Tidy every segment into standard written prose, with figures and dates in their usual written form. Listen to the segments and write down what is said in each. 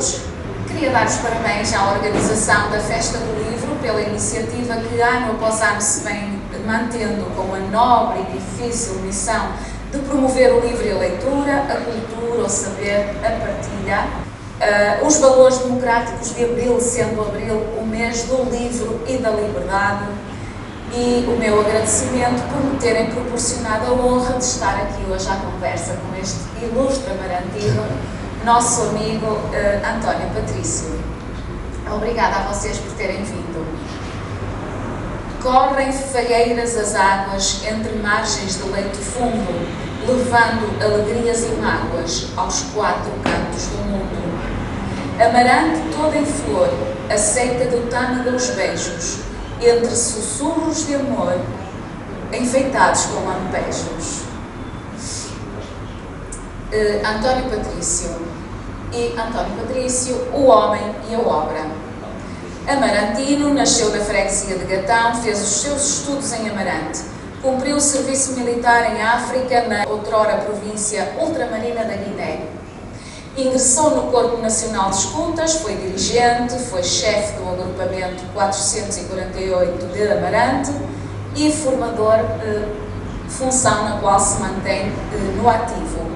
todos. Queria dar os parabéns à organização da Festa do Livro pela iniciativa que ano após ano se vem mantendo com a nobre e difícil missão de promover o livro e a leitura, a cultura, o saber, a partilha, os valores democráticos de Abril, sendo Abril o mês do livro e da liberdade, e o meu agradecimento por me terem proporcionado a honra de estar aqui hoje à conversa com este ilustre amarantino, nosso amigo António Patrício. Obrigada a vocês por terem vindo. Correm falheiras as águas entre margens de leito fundo, levando alegrias e mágoas aos quatro cantos do mundo. Amarante toda em flor, aceita do tâmago dos beijos, entre sussurros de amor, enfeitados com lampejos. António Patrício. E António Patrício, o homem e a obra. Amarantino, nasceu na freguesia de Gatão, fez os seus estudos em Amarante, cumpriu o serviço militar em África, na outrora província ultramarina da Guiné. Ingressou no Corpo Nacional de Escutas, foi dirigente, foi chefe do agrupamento 448 de Amarante e formador, função na qual se mantém no ativo.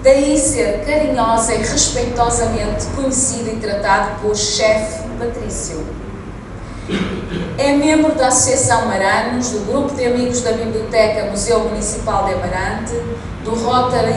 Daí ser carinhosa e respeitosamente conhecido e tratado por chefe Patrício. É membro da Associação Maranos, do Grupo de Amigos da Biblioteca Museu Municipal de Amarante, do Rotary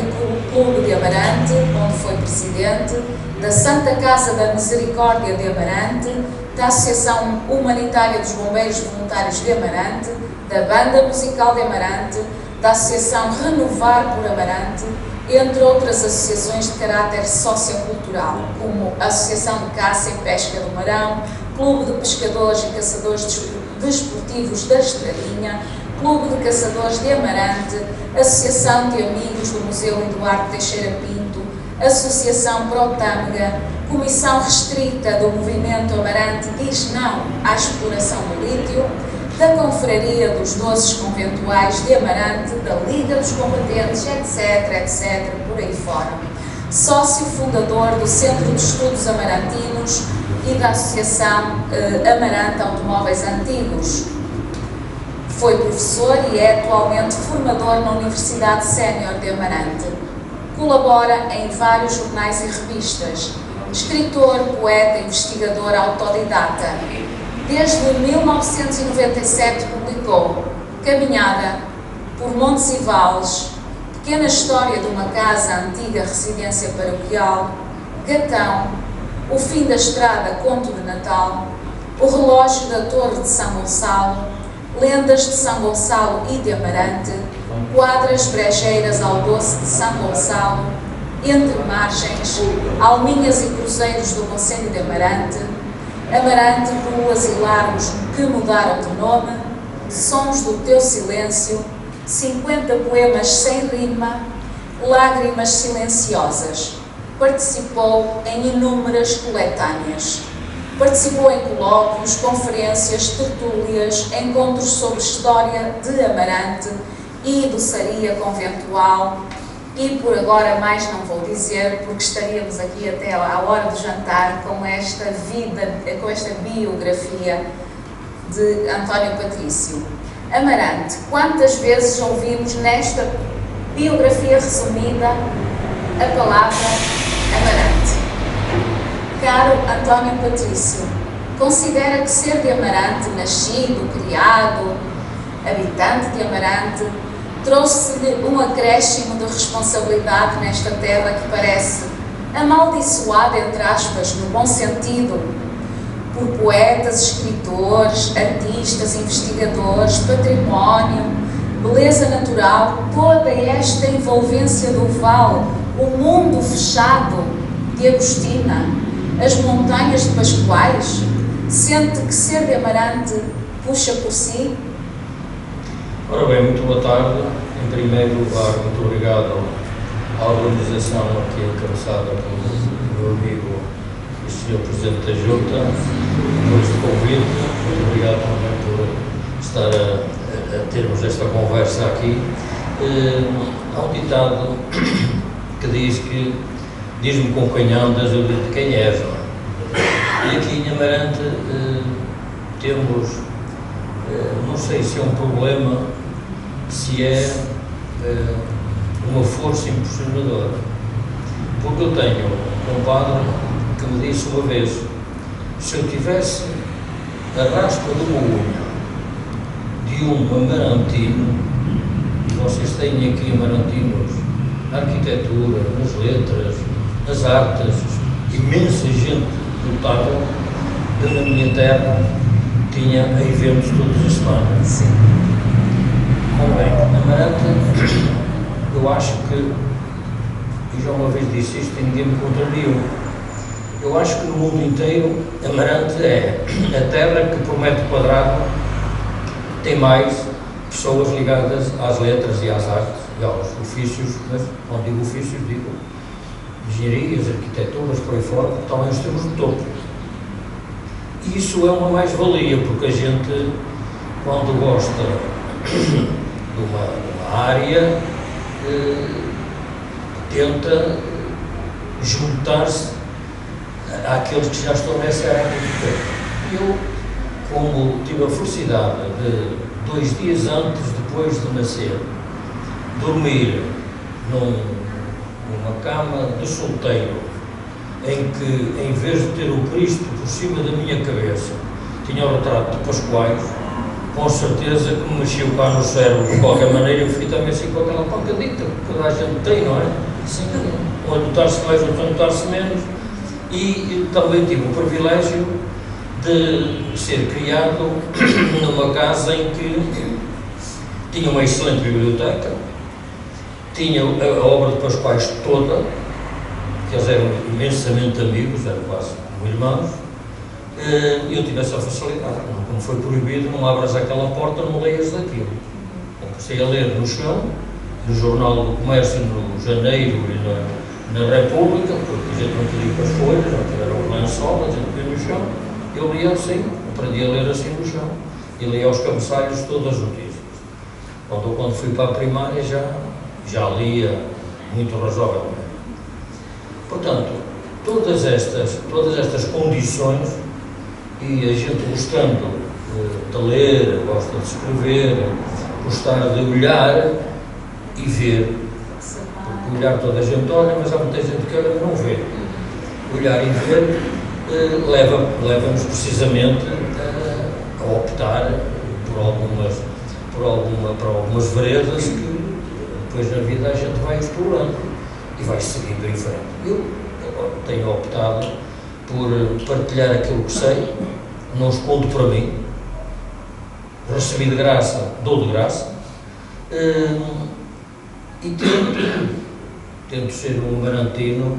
Clube de Amarante, onde foi presidente, da Santa Casa da Misericórdia de Amarante, da Associação Humanitária dos Bombeiros Voluntários de Amarante, da Banda Musical de Amarante, da Associação Renovar por Amarante, entre outras associações de caráter sociocultural, como a Associação de Caça e Pesca do Marão, Clube de Pescadores e Caçadores Desportivos da Estradinha, Clube de Caçadores de Amarante, Associação de Amigos do Museu Eduardo Teixeira Pinto, Associação Protâmega, Comissão Restrita do Movimento Amarante diz não à exploração do lítio, da Confraria dos Doces Conventuais de Amarante, da Liga dos Combatentes, etc., por aí fora. Sócio fundador do Centro de Estudos Amarantinos e da Associação Amarante Automóveis Antigos. Foi professor e é atualmente formador na Universidade Sénior de Amarante. Colabora em vários jornais e revistas. Escritor, poeta, investigador autodidata. Desde 1997 publicou Caminhada por Montes e Vales, Pequena História de uma Casa Antiga Residência Paroquial, Gatão, O Fim da Estrada, Conto de Natal, O Relógio da Torre de São Gonçalo, Lendas de São Gonçalo e de Amarante, Quadras Brejeiras ao Doce de São Gonçalo, Entre Margens, Alminhas e Cruzeiros do Concelho de Amarante, Amarante, ruas e largos que mudaram de nome, Sons do Teu Silêncio, 50 poemas sem rima, Lágrimas Silenciosas. Participou em inúmeras coletâneas. Participou em colóquios, conferências, tertúlias, encontros sobre história de Amarante e doçaria conventual, e por agora mais não vou dizer, porque estaríamos aqui até à hora do jantar com esta vida, com esta biografia de António Patrício. Amarante, quantas vezes ouvimos nesta biografia resumida a palavra Amarante? Caro António Patrício, considera que ser de Amarante, nascido, criado, habitante de Amarante, trouxe-lhe um acréscimo de responsabilidade nesta terra que parece amaldiçoada, entre aspas, no bom sentido, por poetas, escritores, artistas, investigadores, património, beleza natural, toda esta envolvência do vale, o mundo fechado de Agostina, as montanhas de Pascoais? Sente que ser de Amarante puxa por si? Ora bem, muito boa tarde. Em primeiro lugar, muito obrigado à organização aqui encabeçada pelo meu amigo e Sr. Presidente da Junta por este convite. Muito obrigado também por estar a termos esta conversa aqui. Há um ditado que diz que diz-me com quem andas, eu digo de quem és, não é? E aqui em Amarante temos, não sei se é um problema, se é uma força impulsionadora, porque eu tenho um padre que me disse uma vez, se eu tivesse a raspa de uma unha de um amarantino, e vocês têm aqui amarantinos na arquitetura, nas letras, nas artes, imensa gente notável, eu na minha terra tinha eventos todas as semanas. Sim. Bem, Amarante, eu acho que, e já uma vez disse isto e ninguém me contrariu, eu acho que no mundo inteiro Amarante é a terra que por metro quadrado tem mais pessoas ligadas às letras e às artes e aos ofícios, mas quando digo ofícios digo engenharias, arquiteturas, por aí fora, que também os temos no topo. E isso é uma mais-valia, porque a gente, quando gosta de uma área, tenta juntar-se àqueles que já estão nessa área há muito tempo. Eu, como tive a felicidade de 2 dias antes, depois de nascer, dormir numa cama de solteiro, em que, em vez de ter o Cristo por cima da minha cabeça, tinha o retrato de Pascoais, com certeza que me mexeu cá no cérebro de qualquer maneira, eu fui também assim com aquela pancadita que toda a gente tem, não é? Sim, um a notar-se mais, outro a notar-se menos. E também tive o privilégio de ser criado numa casa em que tinha uma excelente biblioteca, tinha a obra de Pascoais toda, que eles eram imensamente amigos, eram quase como irmãos, e eu tive essa facilidade, como foi proibido, não abras aquela porta, não leias daquilo. Comecei a ler no chão, no Jornal do Comércio, no Janeiro e na República, porque a gente não queria ir para as folhas, não tiveram os lençóis, a gente lia no chão, eu lia assim, aprendi a ler assim no chão, e lia aos cabeçalhos todas as notícias. Quando fui para a primária já lia muito razoavelmente. Portanto, todas estas condições, e a gente gostando de ler, gosta de escrever, gostar de olhar e ver, porque olhar toda a gente olha, mas há muita gente que olha e não vê. Olhar e ver leva-nos precisamente a optar por algumas veredas que depois na vida a gente vai explorando e vai seguindo em frente. Eu tenho optado por partilhar aquilo que sei, não escondo para mim, recebi de graça, dou de graça, e tento ser um amarantino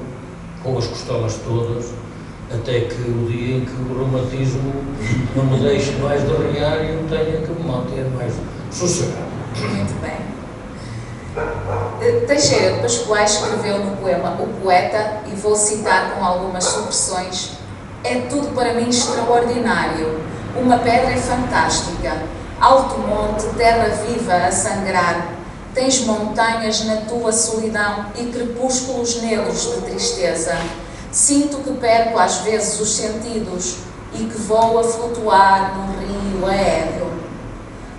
com as costelas todas, até que o dia em que o reumatismo não me deixe mais de arrear e eu tenha que me manter mais sossegado. Muito bem. Teixeira de Pascoais escreveu no poema O Poeta, e vou citar com algumas supressões: é tudo para mim extraordinário, uma pedra fantástica, alto monte, terra viva a sangrar, tens montanhas na tua solidão e crepúsculos negros de tristeza. Sinto que perco às vezes os sentidos e que vou a flutuar num rio aéreo.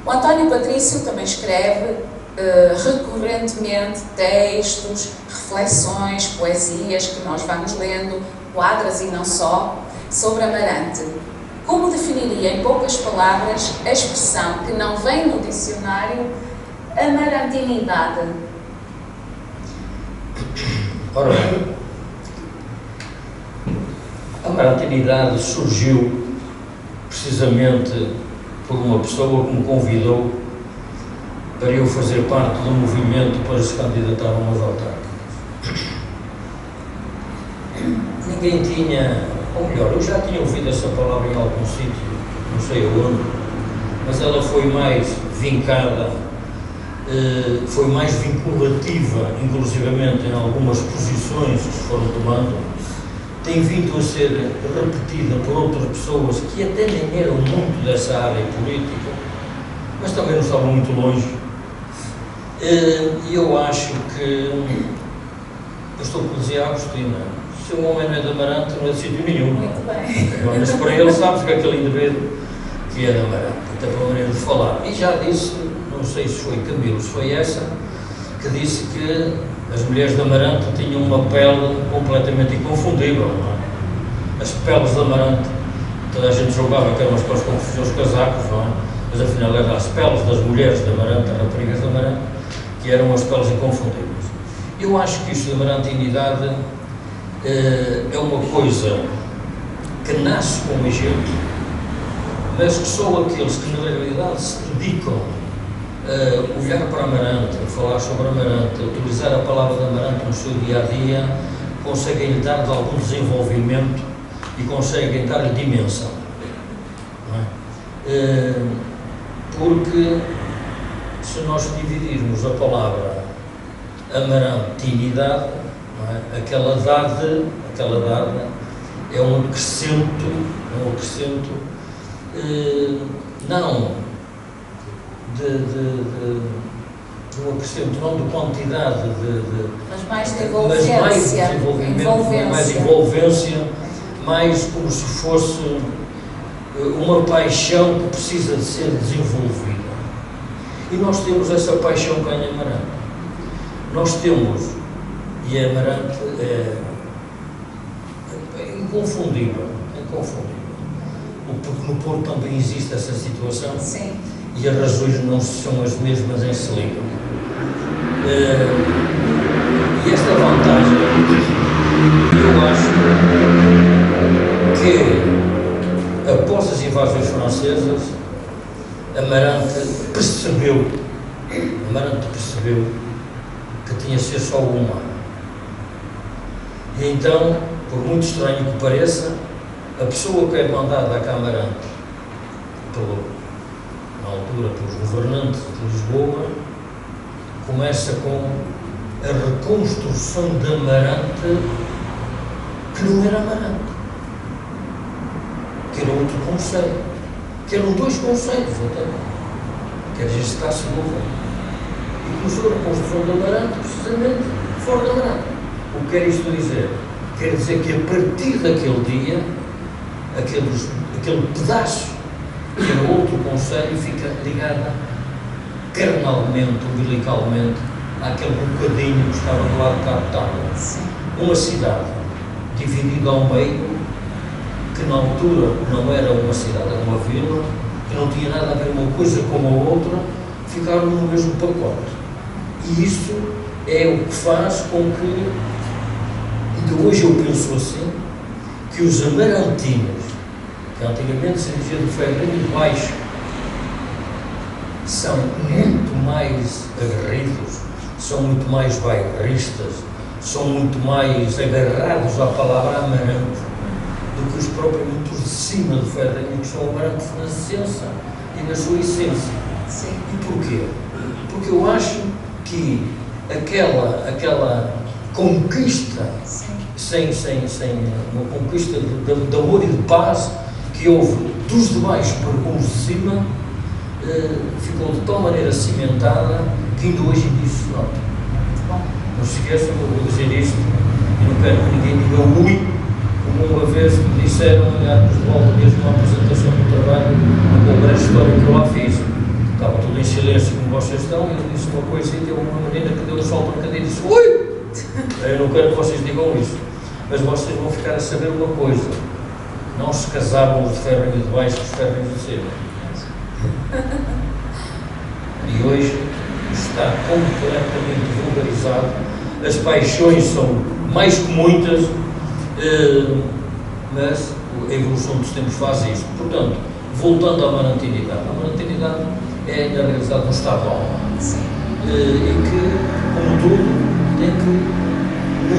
O António Patrício também escreve recorrentemente textos, reflexões, poesias que nós vamos lendo, quadras e não só, sobre Amarante. Como definiria em poucas palavras a expressão que não vem no dicionário, amarantinidade? Ora bem, a amarantinidade surgiu precisamente por uma pessoa que me convidou para eu fazer parte do movimento para se candidatar a umas autárquicas. Ninguém tinha, ou melhor, eu já tinha ouvido essa palavra em algum sítio, não sei onde, mas ela foi mais vincada, foi mais vinculativa, inclusivamente em algumas posições que se foram tomando, tem vindo a ser repetida por outras pessoas que até nem eram muito dessa área política, mas também não estavam muito longe. E eu acho que eu estou como dizia a Agostina, se um homem não é de Amarante, não é de sítio nenhum. Muito bem. Olhas para ele, sabes que aquele indivíduo que é de Amarante, até pela maneira de falar. E já disse, não sei se foi Camilo, se foi essa, que disse que as mulheres de Amarante tinham uma pele completamente inconfundível, não é? As peles de Amarante, toda a gente julgava que eram as peles com os casacos, não é? Mas afinal eram as peles das mulheres de Amarante, as raparigas de Amarante, que eram as peles inconfundíveis. Eu acho que isto da amarantinidade é uma coisa que nasce com o Egito, mas que só aqueles que na realidade se dedicam a olhar para Amarante, a falar sobre Amarante, a utilizar a palavra de Amarante no seu dia-a-dia, conseguem dar-lhe algum desenvolvimento e conseguem dar-lhe dimensão. Não é? Porque se nós dividirmos a palavra amarantinidade, não é? aquela dade é um acrescento, não de quantidade mas mais de mais envolvência, mais como se fosse uma paixão que precisa de ser desenvolvida. E nós temos essa paixão com a Amarante. Nós temos, e a Amarante é inconfundível. Porque no Porto também existe essa situação. Sim. E as razões não são as mesmas em se ligam. E esta vantagem, eu acho que após as invasões francesas, Amarante percebeu que tinha de ser só uma. E então, por muito estranho que pareça, a pessoa que é mandada à Amarante, na altura pelos governantes de Lisboa, começa com a reconstrução de Amarante, que não era Amarante, que era outro conceito, que eram dois conceitos até, que era Gestácio-Louva, e começou a reconstrução de Amarante precisamente fora de Amarante. O que quer isto dizer? Quer dizer que a partir daquele dia, aquele pedaço que era outro conceito fica ligada carnalmente, umbilicalmente, àquele bocadinho que estava do lado de cá de Tábua. Uma cidade dividida ao meio, que na altura não era uma cidade, era uma vila, que não tinha nada a ver uma coisa com a outra, ficaram no mesmo pacote. E isso é o que faz com que, ainda hoje eu penso assim, que os amarantinos, que antigamente se dizia do Ferreiro de Baixo, são muito mais aguerridos, são muito mais bairristas, são muito mais agarrados à palavra Amarante do que os propriamente os de cima do Ferreiro, que são Amarantes na essência e na sua essência. Sim. E porquê? Porque eu acho que aquela conquista, sem uma conquista de amor e de paz que houve dos de baixo para com os de cima, ficou de tal maneira cimentada que ainda hoje isso se nota. Não se esqueçam, eu vou dizer isto, e não quero que ninguém diga ui, como uma vez me disseram, antes de volta mesmo uma apresentação do trabalho, uma breve história que eu lá fiz. Estava tudo em silêncio como vocês estão, e eu disse uma coisa e teve uma menina que deu um salto na cadeira e disse ui! Eu não quero que vocês digam isso, mas vocês vão ficar a saber uma coisa: não se casavam os de ferro de baixo com os ferros de cima. E hoje está completamente vulgarizado, as paixões são mais que muitas, mas a evolução dos tempos faz isto. Portanto, voltando à amarantinidade, a amarantinidade é na realidade um estado de alma, e que, como tudo, tem que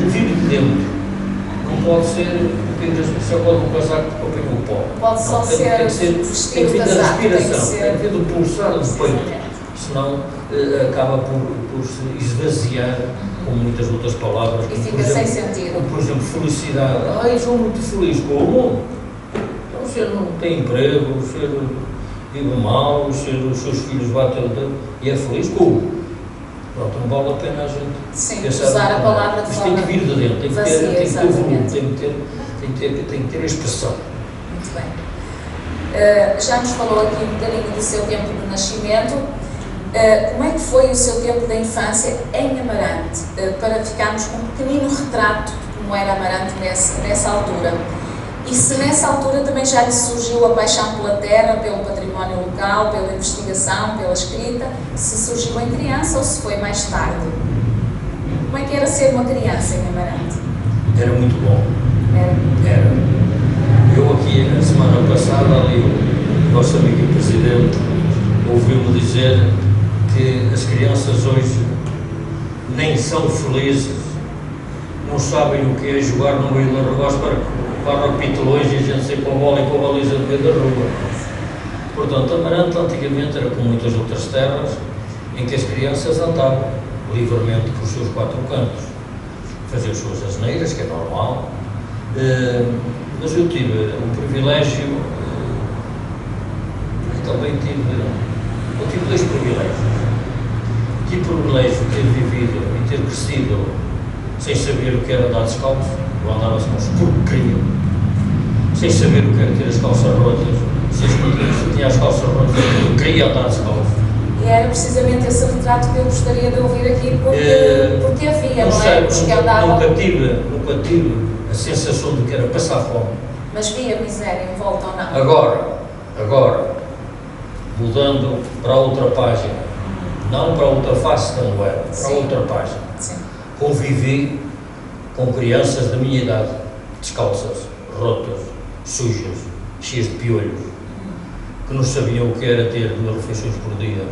vir de dentro. Não pode ser o que se agora um casaco que apanhou o pó. Pode só ser tem que vir da respiração, tem que vir do pulsar do peito, senão acaba por se esvaziar com muitas outras palavras. E fica sem sentido. Como, por exemplo, felicidade. Ai, sou muito feliz. Como? Então, o senhor não tem emprego, o senhor vive mal, os seus filhos batem e é feliz. Como? Pronto, não vale a pena a gente pensar usar a palavra de forma tem que vir de dentro, tem que ter volume, tem que ter a expressão. Muito bem. Já nos falou aqui um bocadinho do seu tempo de nascimento. Como é que foi o seu tempo da infância em Amarante? Para ficarmos com um pequenino retrato de como era Amarante nessa altura. E se nessa altura também já lhe surgiu a paixão pela terra, pelo património local, pela investigação, pela escrita, se surgiu em criança ou se foi mais tarde? Como é que era ser uma criança em Amarante? Era muito bom. Era. Eu aqui, na semana passada, ali o nosso amigo presidente ouviu-me dizer que as crianças hoje nem são felizes, não sabem o que é jogar no meio da rua, para o pitolões e a gente sempre com a bola e com a baliza no meio da rua. Portanto, Amarante antigamente era como muitas outras terras em que as crianças andavam livremente por seus quatro cantos, faziam as suas asneiras, que é normal, mas eu tive o privilégio, também tive dois privilégios. Tive o privilégio de ter vivido e ter crescido sem saber o que era andar descalço. Eu andava-se com os porcaria, sem saber o que era ter as calças rotas, se tinha as calças rotas, eu queria andar descalço. E era precisamente esse retrato que eu gostaria de ouvir aqui, porque havia, não é? Porque andava... Nunca tive a sensação de que era passar fome. Mas via miséria em volta ou não? Agora, mudando para outra página, não para outra face da novela, para outra página. Sim. Convivi com crianças da minha idade, descalças, rotas, sujas, cheias de piolhos, que não sabiam o que era ter 2 refeições por dia,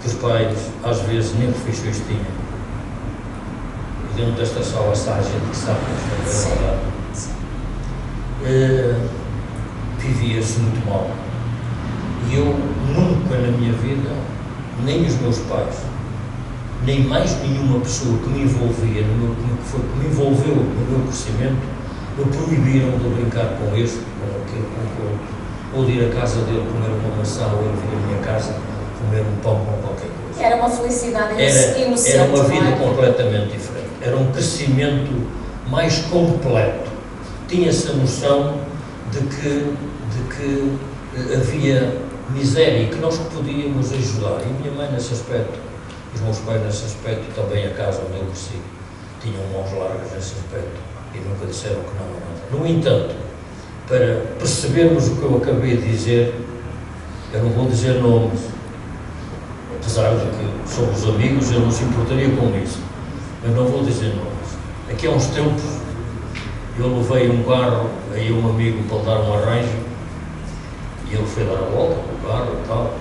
que os pais, às vezes, nem refeições tinham. E dentro desta sala está a gente que sabe que isto é verdade. Vivia-se muito mal. E eu nunca na minha vida, nem os meus pais, nem mais nenhuma pessoa que me envolvia, que me envolveu no meu crescimento, me proibiram de brincar com este, com aquele, com o outro, ou de ir à casa dele comer uma maçã, ou ele vir à minha casa comer um pão ou qualquer coisa. Era uma felicidade inocente. Era uma vida completamente diferente. Era um crescimento mais completo. Tinha-se a noção de que havia miséria e que nós podíamos ajudar. E a minha mãe nesse aspecto, os meus pais nesse aspecto, também a casa onde eu cresci, tinham mãos largas nesse aspecto e nunca disseram que não era nada. No entanto, para percebermos o que eu acabei de dizer, eu não vou dizer nomes, apesar de que somos amigos, eu não se importaria com isso, mas não vou dizer nomes. Aqui há uns tempos, eu levei um carro a um amigo para lhe dar um arranjo e ele foi dar a volta com o carro e tal,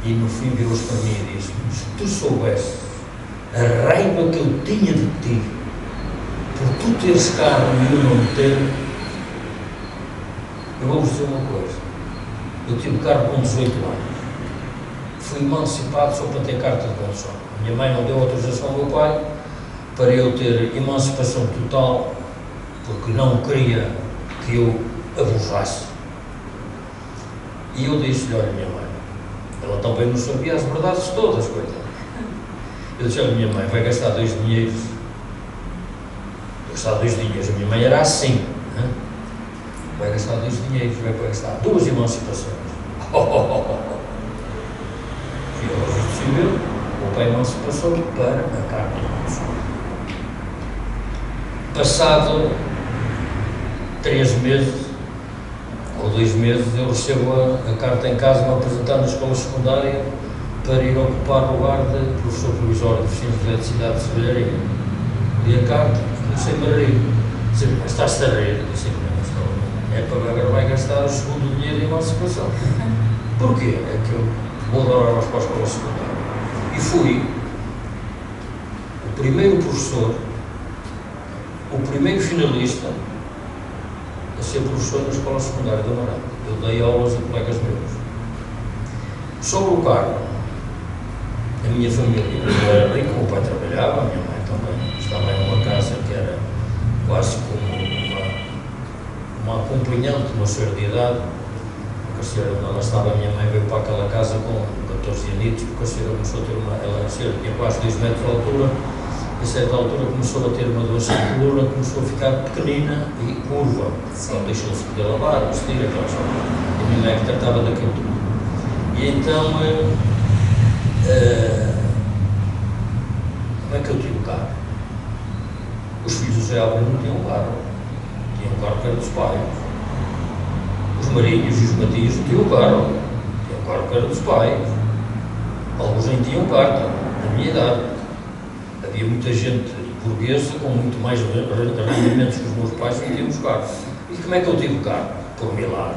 e no fim virou-se para mim e disse: se tu soubesses a raiva que eu tinha de ti por tu teres carro e eu não ter, eu vou-vos dizer uma coisa, eu tive carro com 18 anos, fui emancipado só para ter carta de condução. Minha mãe não deu autorização ao meu pai para eu ter emancipação total, porque não queria que eu abusasse. E eu disse-lhe: olha, minha mãe, ela também não sabia as verdades todas, coitada. Eu disse: olha, minha mãe, vai gastar 2 dinheiros. Vai gastar 2 dinheiros. A minha mãe era assim, hein? Vai gastar 2 dinheiros, vai gastar 2 emancipações. Fui ao registro civil, o pai emancipação para a carta de condução. Passado 3 meses ou 2 meses, eu recebo a carta em casa, me apresentando na escola secundária para ir ocupar o lugar de professor provisório de oficina de eletricidade de Sevilharia. E a carta, comecei a rir. Disse: mas estás-te a rir? Eu disse: não, é para agora vai gastar o segundo dinheiro de emancipação. Porquê? É que eu vou dar horas para a escola secundária. E fui o primeiro professor, o primeiro finalista a ser professor na escola secundária do Amarante. Eu dei aulas a colegas meus. Sobre o cargo, a minha família não era rica, o meu pai trabalhava, a minha mãe também estava em uma casa que era quase como uma acompanhante de uma senhora de idade. Porque a senhora onde ela estava, a minha mãe veio para aquela casa com 14 anos, porque a senhora começou a ter ela tinha quase 2 metros de altura, a certa altura começou a ter uma doença de coluna, começou a ficar pequenina e curva. Então deixou-se de lavar, vestir, aquelas coisas. E a minha mãe que tratava daquilo tudo. E então, como é que eu tive o carro? Os filhos do José Álvaro não tinham carro. Tinham um carro que era dos pais. Os Marinhos e os Matias não tinham carro. Tinham um carro que era dos pais. Alguns nem tinham carta, na minha idade. Havia muita gente burguesa com muito mais rendimentos que os meus pais que tínhamos carro. E como é que eu tive o carro? Por milagre.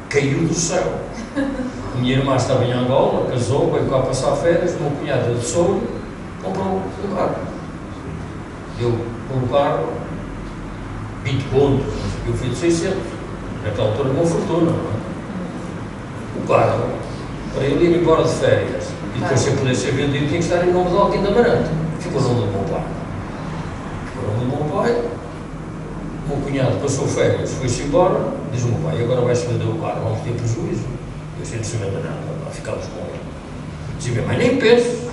Caiu do céu. A minha irmã estava em Angola, casou, veio cá passar férias, o meu cunhado de Souro comprou o carro. Eu, com o carro, 20 contos, eu fui de 600. Naquela altura, uma fortuna. Não é? O carro, para ele ir embora de férias, e depois se eu pudesse ser vendido, tinha que estar em nome de alguém da Amarante. Ficou no nome do meu pai. Ficou no nome do meu pai. O meu cunhado passou férias, foi-se embora, diz o meu pai, agora vai-se vender o carro, vamos ter prejuízo. Eu sei, não se vende nada, vai ficarmos com ele. Diz a minha mãe, nem penso,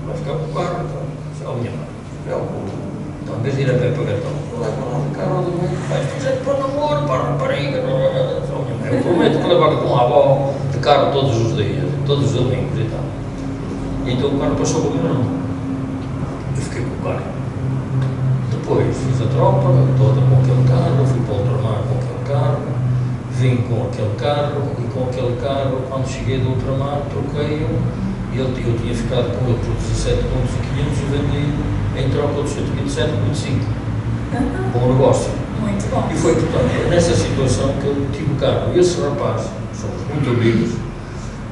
vai ficar com o carro, então. Diz a minha mãe, então, em vez de ir a pé para Gatão, vai para lá de carro, vai fazer para o namoro, para a rapariga, eu prometo que levar com a avó de carro todos os dias, todos os domingos e tal. E então o carro passou para o meu nome. Eu fiquei com o carro. Depois fiz a tropa toda com aquele carro, fui para o ultramar com aquele carro, vim com aquele carro e com aquele carro, quando cheguei do ultramar, troquei-o e eu tinha ficado com ele por 17 pontos e 500 e vendi em troca dos 127,5. Bom negócio. Muito bom. E foi, portanto, nessa situação que eu tive o carro. E esse rapaz, somos muito amigos,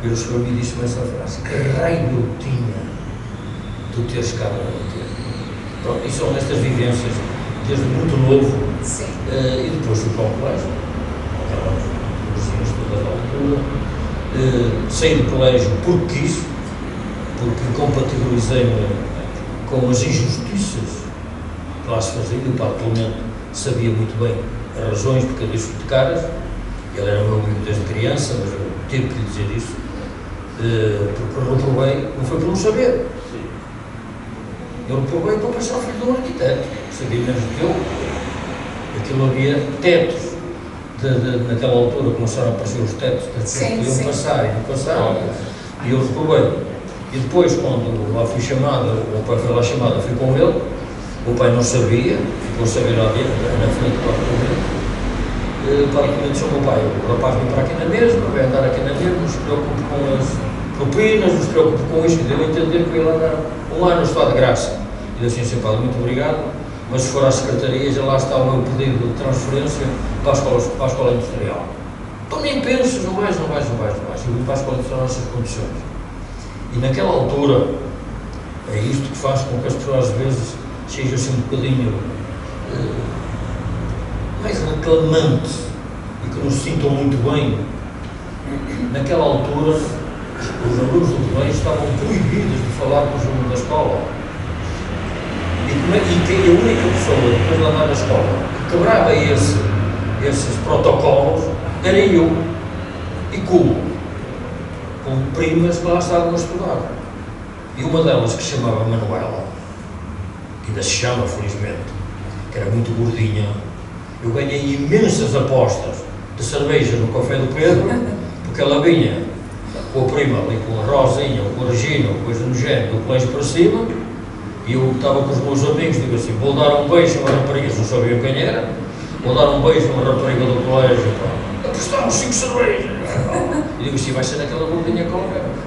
ele chegou a mim e disse-me essa frase: que raio eu tinha de teres carro a bater. Pronto, e são estas vivências, desde muito novo, e depois fui para o colégio, aquelas coisinhas todas à altura, saí do colégio porque quis, porque compatibilizei-me com as injustiças que lá se faziam, e o Padre Clemente sabia muito bem as razões porque eu disse de caras, ele era meu amigo desde criança, mas eu tive que lhe dizer isso, porque reprovei, não foi por não saber. Eu reprovei para passar ao filho de um arquiteto, sabia menos do que eu. Aquilo havia tetos, naquela altura começaram a aparecer os tetos, podiam passar e não passaram, e eu reprovei. E depois, quando lá fui chamado, o pai foi lá chamado, eu fui com ele, o pai não sabia, ficou a saber lá dentro, na frente do Padre Clemente. O Padre Clemente chamou o pai, o rapaz vem para aqui na mesma, vai andar aqui na mesma, não se preocupe com as propinas, não se preocupe com isto, deu a entender que eu ia andar um ano no estado de graça. E eu disse assim, Padre, muito obrigado, mas se for à secretaria, já lá está o meu pedido de transferência para a escola industrial. Então nem penses, não vais. Eu vim para a escola industrial nessas condições. E naquela altura, é isto que faz com que as pessoas às vezes sejam assim um bocadinho mais reclamantes e que nos sintam muito bem. Naquela altura, os alunos do colégio estavam proibidos de falar com os alunos da escola. E que a única pessoa, depois de andar na escola, que quebrava esses protocolos, era eu. E como? Com primas que lá estavam a estudar. E uma delas, que se chamava Manuela, que ainda se chama, felizmente, que era muito gordinha, eu ganhei imensas apostas de cerveja no Café do Pedro, porque ela vinha com a prima ali, com a Rosinha, ou com a Regina, ou coisa no género, do colégio para cima, e eu estava com os meus amigos, digo assim, vou dar um beijo a uma rapariga, não sabiam quem era, vou dar um beijo a uma rapariga do colégio, apostamos 5 cervejas. E digo assim, vai ser naquela gordinha com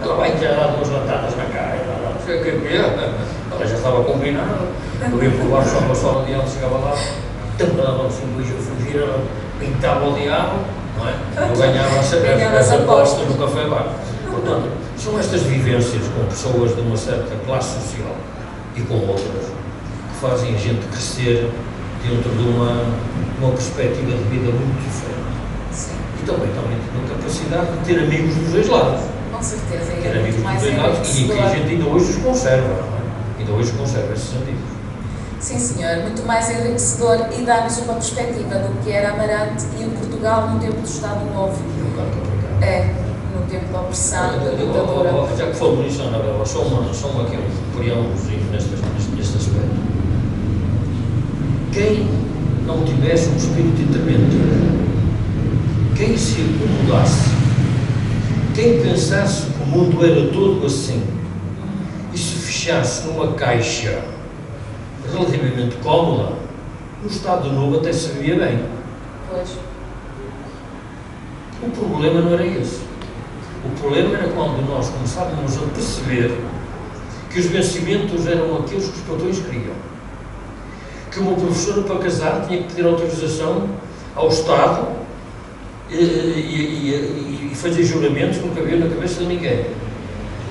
ela vai enterrar 2 latadas na cara, não sei o que é, ela já estava combinada, eu ia provar só para a sala de ela, chegava lá, dava assim um beijo a fugir, ela pintava o diabo, não é? Eu ganhava as apostas no café bar. Portanto, são estas vivências com pessoas de uma certa classe social e com outras, que fazem a gente crescer dentro de uma perspectiva de vida muito diferente. Sim. E também tendo a capacidade de ter amigos dos dois lados. Com certeza. Ter amigos dos dois lados e que a gente ainda hoje os conserva, não é? Ainda hoje conserva esses amigos. Sim, senhor. Muito mais enriquecedor e dá-nos uma perspectiva do que era Amarante e o Portugal no tempo do Estado Novo. É um bocado complicado. É, no num tempo de opressão, da ditadura. Já que falou nisso, Anabela, só uma aqui, um preâmbulozinho neste aspecto. Quem não tivesse um espírito interventivo, quem se acomodasse, quem pensasse que o mundo era todo assim e se fechasse numa caixa relativamente cómoda, no estado novo até se via bem. Pois. O problema não era esse. O problema era quando nós começávamos a perceber que os vencimentos eram aqueles que os patrões queriam. Que uma professora para casar tinha que pedir autorização ao Estado e fazer juramentos que não cabiam na cabeça de ninguém.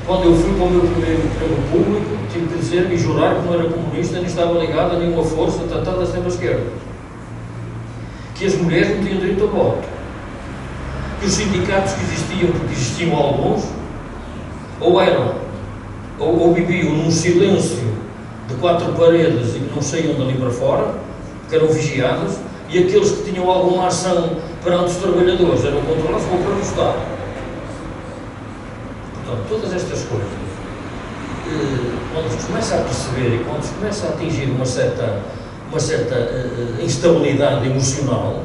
Quando eu fui para o meu primeiro emprego público, tive que dizer e jurar que não era comunista, nem estava ligado a nenhuma força tratada da extrema-esquerda. Que as mulheres não tinham direito ao voto. Que os sindicatos que existiam, porque existiam alguns, ou viviam num silêncio de 4 paredes e que não saíam dali para fora, que eram vigiados, e aqueles que tinham alguma ação perante os trabalhadores eram controlados pelo próprio Estado. Portanto, todas estas coisas, quando se começa a perceber e quando se começa a atingir uma certa instabilidade emocional,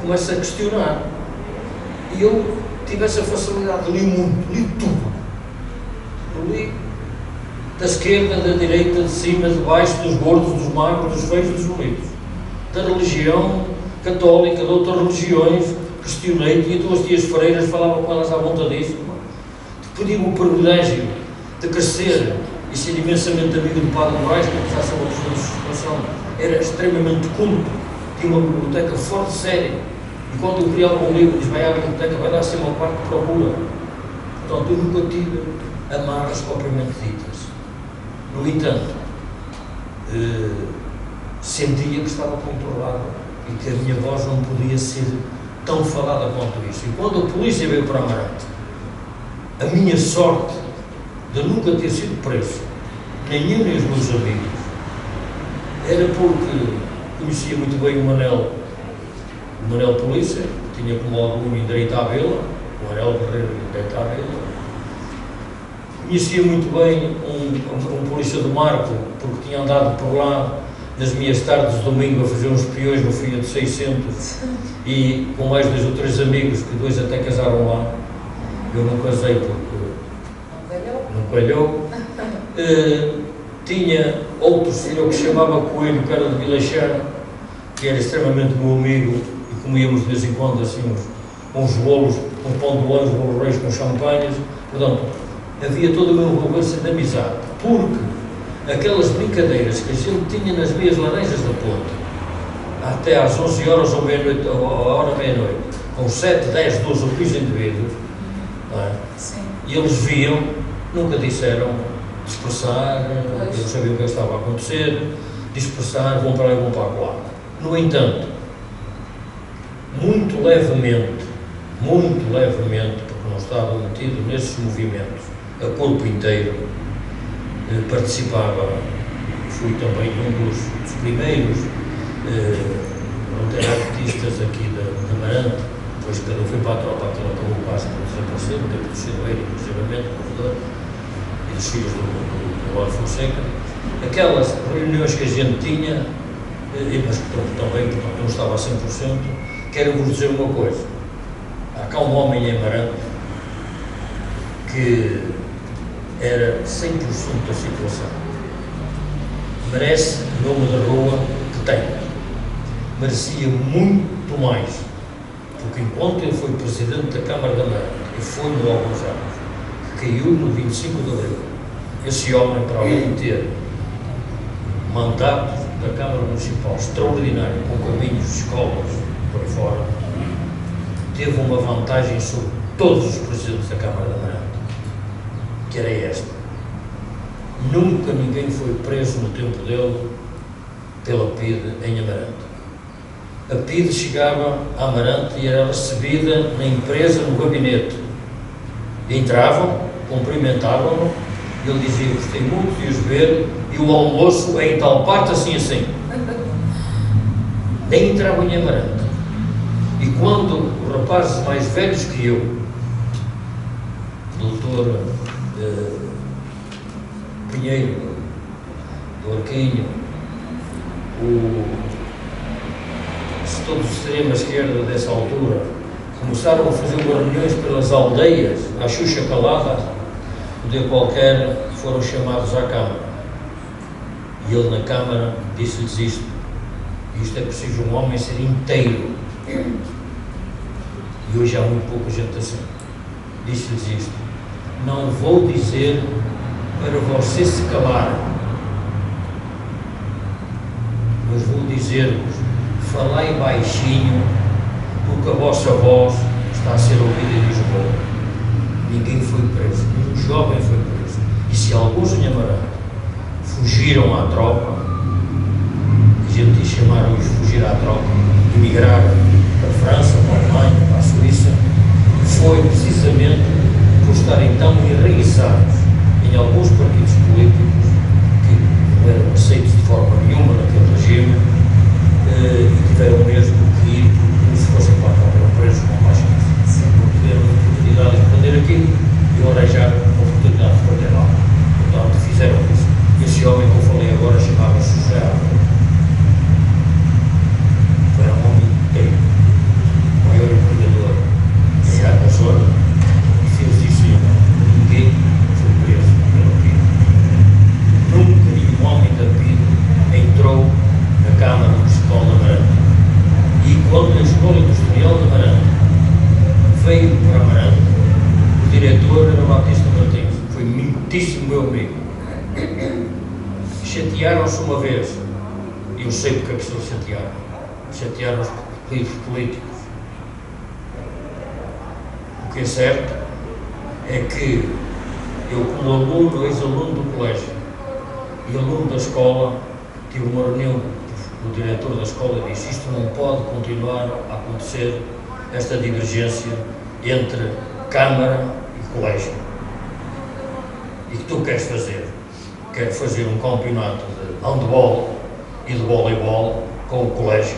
começa a questionar. E eu tive essa facilidade, li muito, li tudo. Eu li da esquerda, da direita, de cima, de baixo, dos gordos, dos magros, dos feios, dos bonitos. Da religião católica, de outras religiões, questionei, tinha 2 tias freiras, falava com elas à vontadíssima, pedi-me o privilégio de crescer e ser imensamente amigo do Padre Moraes, que apesar de ser uma pessoa de situação, era extremamente culto, tinha uma biblioteca forte, séria, e quando eu queria algum livro, diz, vai à biblioteca, vai dar assim uma parte de procura. Portanto, eu nunca tive amarras propriamente ditas. No entanto, sentia que estava controlado e que a minha voz não podia ser tão falada quanto isso. E quando a polícia veio para Amarante, a minha sorte de nunca ter sido preso, nem eu nem os meus amigos, era porque conhecia muito bem o Manel Polícia, que tinha como aluno direito à vila, o Manel Guerreiro direito à vila. Conhecia muito bem um polícia do Marco, porque tinha andado por lá nas minhas tardes de domingo a fazer uns peões no Fiat 600 e com mais 2 ou 3 amigos, que 2 até casaram lá. Eu não casei porque não calhou. Tinha outro senhor que se chamava Coelho, que era de Vilachar, que era extremamente meu amigo e comíamos de vez em quando assim uns bolos, um pão de lã, uns bolos reis com champanhes. Portanto, havia toda uma envolvência de amizade, porque aquelas brincadeiras que a gente tinha nas meias laranjas da ponte, até às 11 horas ou meia-noite, ou à hora meia-noite, com 7, 10, 12 ou 15 indivíduos, não é? E eles viam, nunca disseram dispersar, eles sabiam o que estava a acontecer, dispersar, vão para lá e vão para lá. No entanto, muito levemente, porque não estava metido nesses movimentos, a corpo inteiro, participava, fui também um dos primeiros artistas aqui da Amarante, depois cada um foi para a tropa, aquilo acabou quase por desaparecer, no tempo do Silveira, inclusivamente, do corredor, e dos filhos do Eduardo Fonseca. Aquelas reuniões que a gente tinha, mas que também não estava a 100%, quero-vos dizer uma coisa. Há cá um homem em Amarante que era 100% da situação. Merece o nome da rua que tem. Merecia muito mais, porque enquanto ele foi presidente da Câmara da Amarante, e foi no alguns anos, que caiu no 25 de Abril, esse homem, para além de ter mandato da Câmara Municipal extraordinário, com caminhos, escolas, por aí fora, teve uma vantagem sobre todos os presidentes da Câmara da Amarante, que era esta: nunca ninguém foi preso no tempo dele pela PIDE em Amarante. A PIDE chegava a Amarante e era recebida na empresa, no gabinete. Entravam, cumprimentavam-no, e ele dizia: gostei muito de os ver, e o almoço é em tal parte, assim assim. Nem entravam em Amarante. E quando os rapazes mais velhos que eu doutor Pinheiro, do Arquinho, se todos os extrema-esquerda dessa altura começaram a fazer umas reuniões pelas aldeias, à Xuxa Calada, um dia qualquer foram chamados à Câmara. E ele na Câmara disse-lhes isto: isto é preciso um homem ser inteiro. E hoje há muito pouca gente assim. Disse-lhes isto: não vou dizer para vocês se calarem, mas vou dizer-vos: falai baixinho, porque a vossa voz está a ser ouvida em Lisboa. Ninguém foi preso, nenhum jovem foi preso. E se alguns em Amarante fugiram à tropa, a gente diz chamaram-os fugir à tropa, emigrar para a França, para a Alemanha, para a Suíça, foi precisamente por estarem tão enraizados em alguns partidos políticos que não eram aceitos de forma nenhuma naquele regime, e tiveram mesmo que ir como se fossem para a tropa, eram presos com mais gente. Não tiveram oportunidade de responder aqui e arranjar oportunidade de responder lá. Portanto, fizeram isso. Esse homem que eu falei agora chamava-se José Álvaro. Era um homem inteiro, o maior empregador da zona, e fez isso e ninguém foi preso pela PIDE. Nunca nenhum homem da PIDE entrou na Câmara Municipal de Amarante. E quando a Escola Industrial de Amarante veio para Amarante, o diretor era o Batista Martins, foi muitíssimo meu amigo. Chatearam-se uma vez, e eu sei porque é que se chatearam-se pelos políticos. O que é certo é que eu, como aluno, ex-aluno do colégio e aluno da escola, tive uma reunião com o diretor da escola e disse: isto não pode continuar a acontecer, esta divergência entre Câmara e colégio. E que tu queres fazer? Quero fazer um campeonato de handball e de voleibol com o colégio,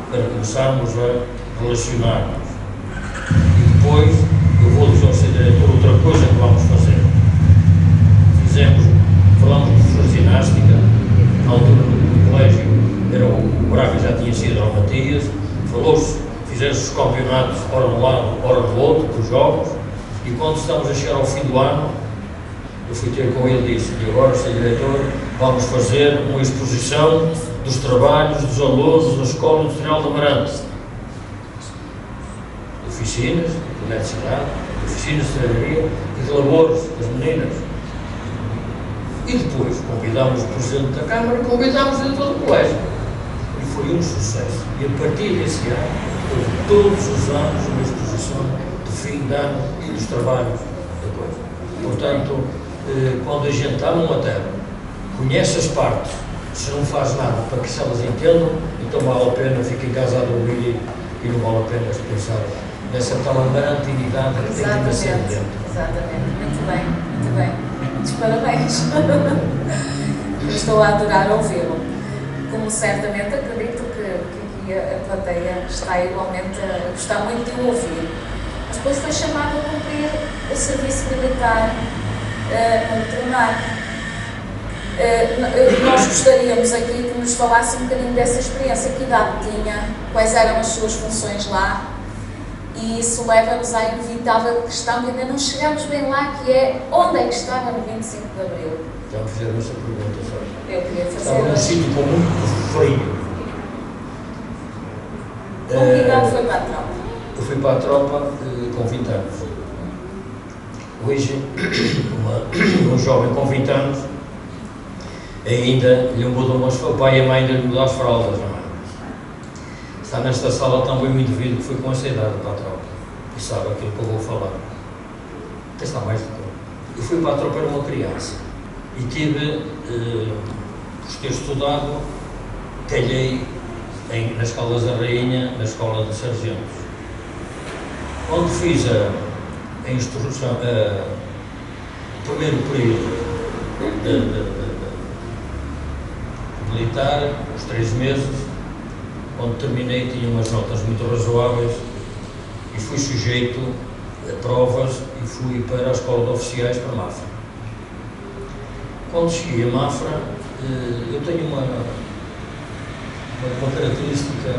para começarmos a relacionar-nos. E depois eu vou dizer ao seu diretor outra coisa que vamos fazer. Falamos de professor de ginástica, na altura do colégio era o Braga, já tinha sido ao Matias, falou-se, fizeram-se os campeonatos, ora de um lado, ora do outro, dos jogos, e quando estamos a chegar ao fim do ano, eu fui ter com ele e disse: e agora, Sr. Diretor, vamos fazer uma exposição dos trabalhos dos alunos da Escola Industrial de Amarante. De oficinas, de eletricidade, de oficinas de serraria e de labores das meninas. E depois convidámos o Presidente da Câmara e convidámos de todo o colégio. E foi um sucesso. E a partir desse ano, houve todos os anos uma exposição de fim de ano dos trabalhos da coisa. Portanto, quando a gente está numa terra, conhece as partes, se não faz nada para que se elas entendam, então vale a pena, fica em casa a dormir e não vale a pena pensar nessa tal amarantinidade que tem que nascer dentro. Exatamente, muito bem, muito bem. Muitos parabéns. Estou a adorar ouvi-lo. Como certamente acredito que aqui a plateia está igualmente a gostar muito de o ouvir. Mas depois foi chamado a cumprir o serviço militar no veterinário. Nós gostaríamos aqui que nos falasse um bocadinho dessa experiência, que idade tinha, quais eram as suas funções lá, e isso leva-nos à inevitável questão que ainda não chegamos bem lá, que é: onde é que estava no 25 de Abril? Já me fizeram essa pergunta, sabe? Eu queria fazer. Estava num sítio com muito frio. Com que idade foi para a tropa? Eu fui para a tropa com 20 anos. Hoje, um jovem com 20 anos ainda lhe mudam o pai e a mãe ainda lhe mudam as fraldas, não é? Está nesta sala também um indivíduo que foi com essa idade para a tropa e sabe aquilo que eu vou falar. Até está mais do que eu. Eu fui para a tropa, era uma criança e tive, por ter estudado, calhei nas Caldas da Rainha, na escola de sargentos. Quando fiz a instrução, o primeiro período militar, os 3 meses, quando terminei tinha umas notas muito razoáveis e fui sujeito a provas e fui para a Escola de Oficiais para Mafra. Quando cheguei a Mafra, eu tenho uma característica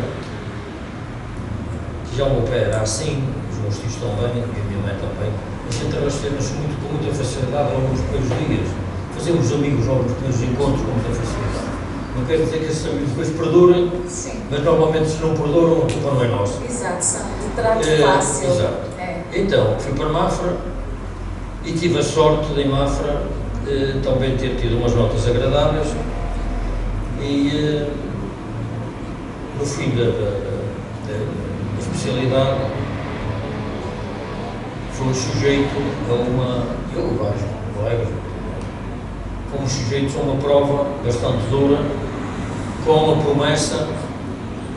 que já o meu pai era assim, os meus tios também, e a minha mãe também. A gente relaciona-se com muita facilidade logo nos primeiros dias. Fazemos amigos logo nos primeiros encontros com muita facilidade. Não quer dizer que esses amigos depois perdurem, sim, mas normalmente se não perduram, a culpa não é nossa. exato, são de trato fácil. Exato. É. Então, fui para Mafra e tive a sorte de em Mafra também ter tido umas notas agradáveis e no fim da especialidade fui sujeito a eu e vários colegas, fomos sujeitos a uma prova bastante dura, com a promessa,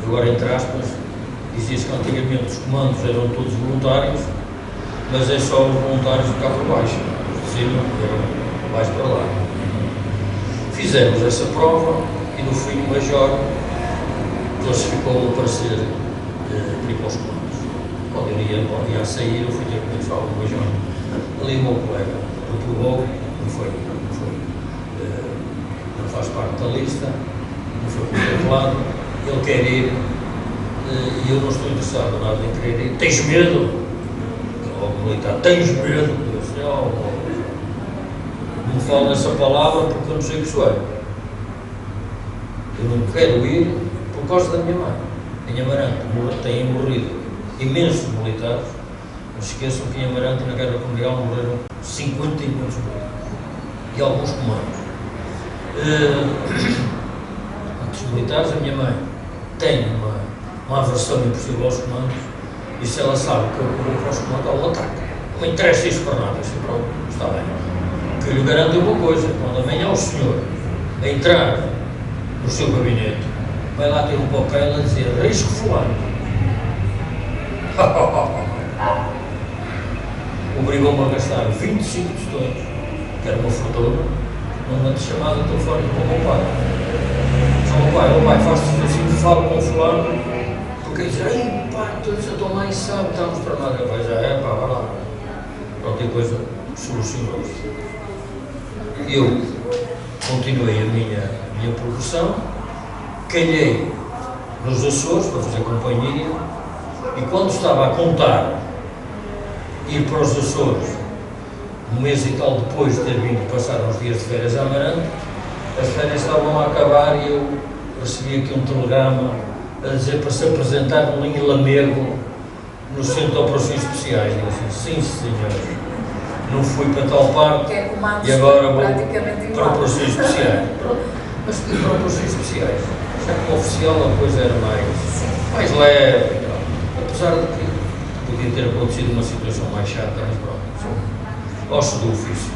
agora entre aspas, dizia-se que antigamente os comandos eram todos voluntários, mas é só os voluntários de cá por baixo, os de cima eram mais para lá. Fizemos essa prova e no fim o Major classificou-me para ser para ir para os comandos. Quando eu ia a sair, eu fui ter que falar com o Major. Ali o meu colega reprovou, não faz parte da lista, não foi contemplado, ele quer ir e eu não estou interessado nada em querer ir. Tens medo? O militar, tens medo? Eu disse, não me falo nessa palavra porque eu não sei o que isso é. Eu não quero ir por causa da minha mãe. Em Amarante têm morrido imensos militares. Não se esqueçam que em Amarante, na Guerra Mundial, morreram 50 e muitos militares. E alguns comandos. Os militares, a minha mãe tem uma aversão impossível aos comandos, e se ela sabe que eu vou para os comandos, ela ataca. Não me interessa isso para nada. Assim, pronto, está bem. Que eu lhe garanto uma coisa: quando amanhã o senhor a entrar no seu gabinete, vai lá ter um papel a dizer risco fulano. Obrigou-me a gastar 25 tostões, que era uma fortuna, numa chamada telefónica com o meu pai. Meu pai, faço-te assim, falo com o fulano, porque ele diz, ei pai, a tua mãe sabe, estamos para nada. Eu pai, já é, pá, vai lá. Pronto, e coisa solucionou-se. Eu continuei a minha progressão, calhei nos Açores para fazer companhia, e quando estava a contar ir para os Açores, um mês e tal depois de ter vindo passar uns dias de férias a Amarante, as férias estavam a acabar e eu recebi aqui um telegrama a dizer para se apresentar no Linha Lamego, no Centro de Operações Especiais. E eu disse, sim senhor, não fui para tal parte e agora vou para Operações Especiais. Mas fui para Operações Especiais. Já como oficial a coisa era mais leve e tal. Apesar de que podia ter acontecido uma situação mais chata, mas pronto, gosto do ofício.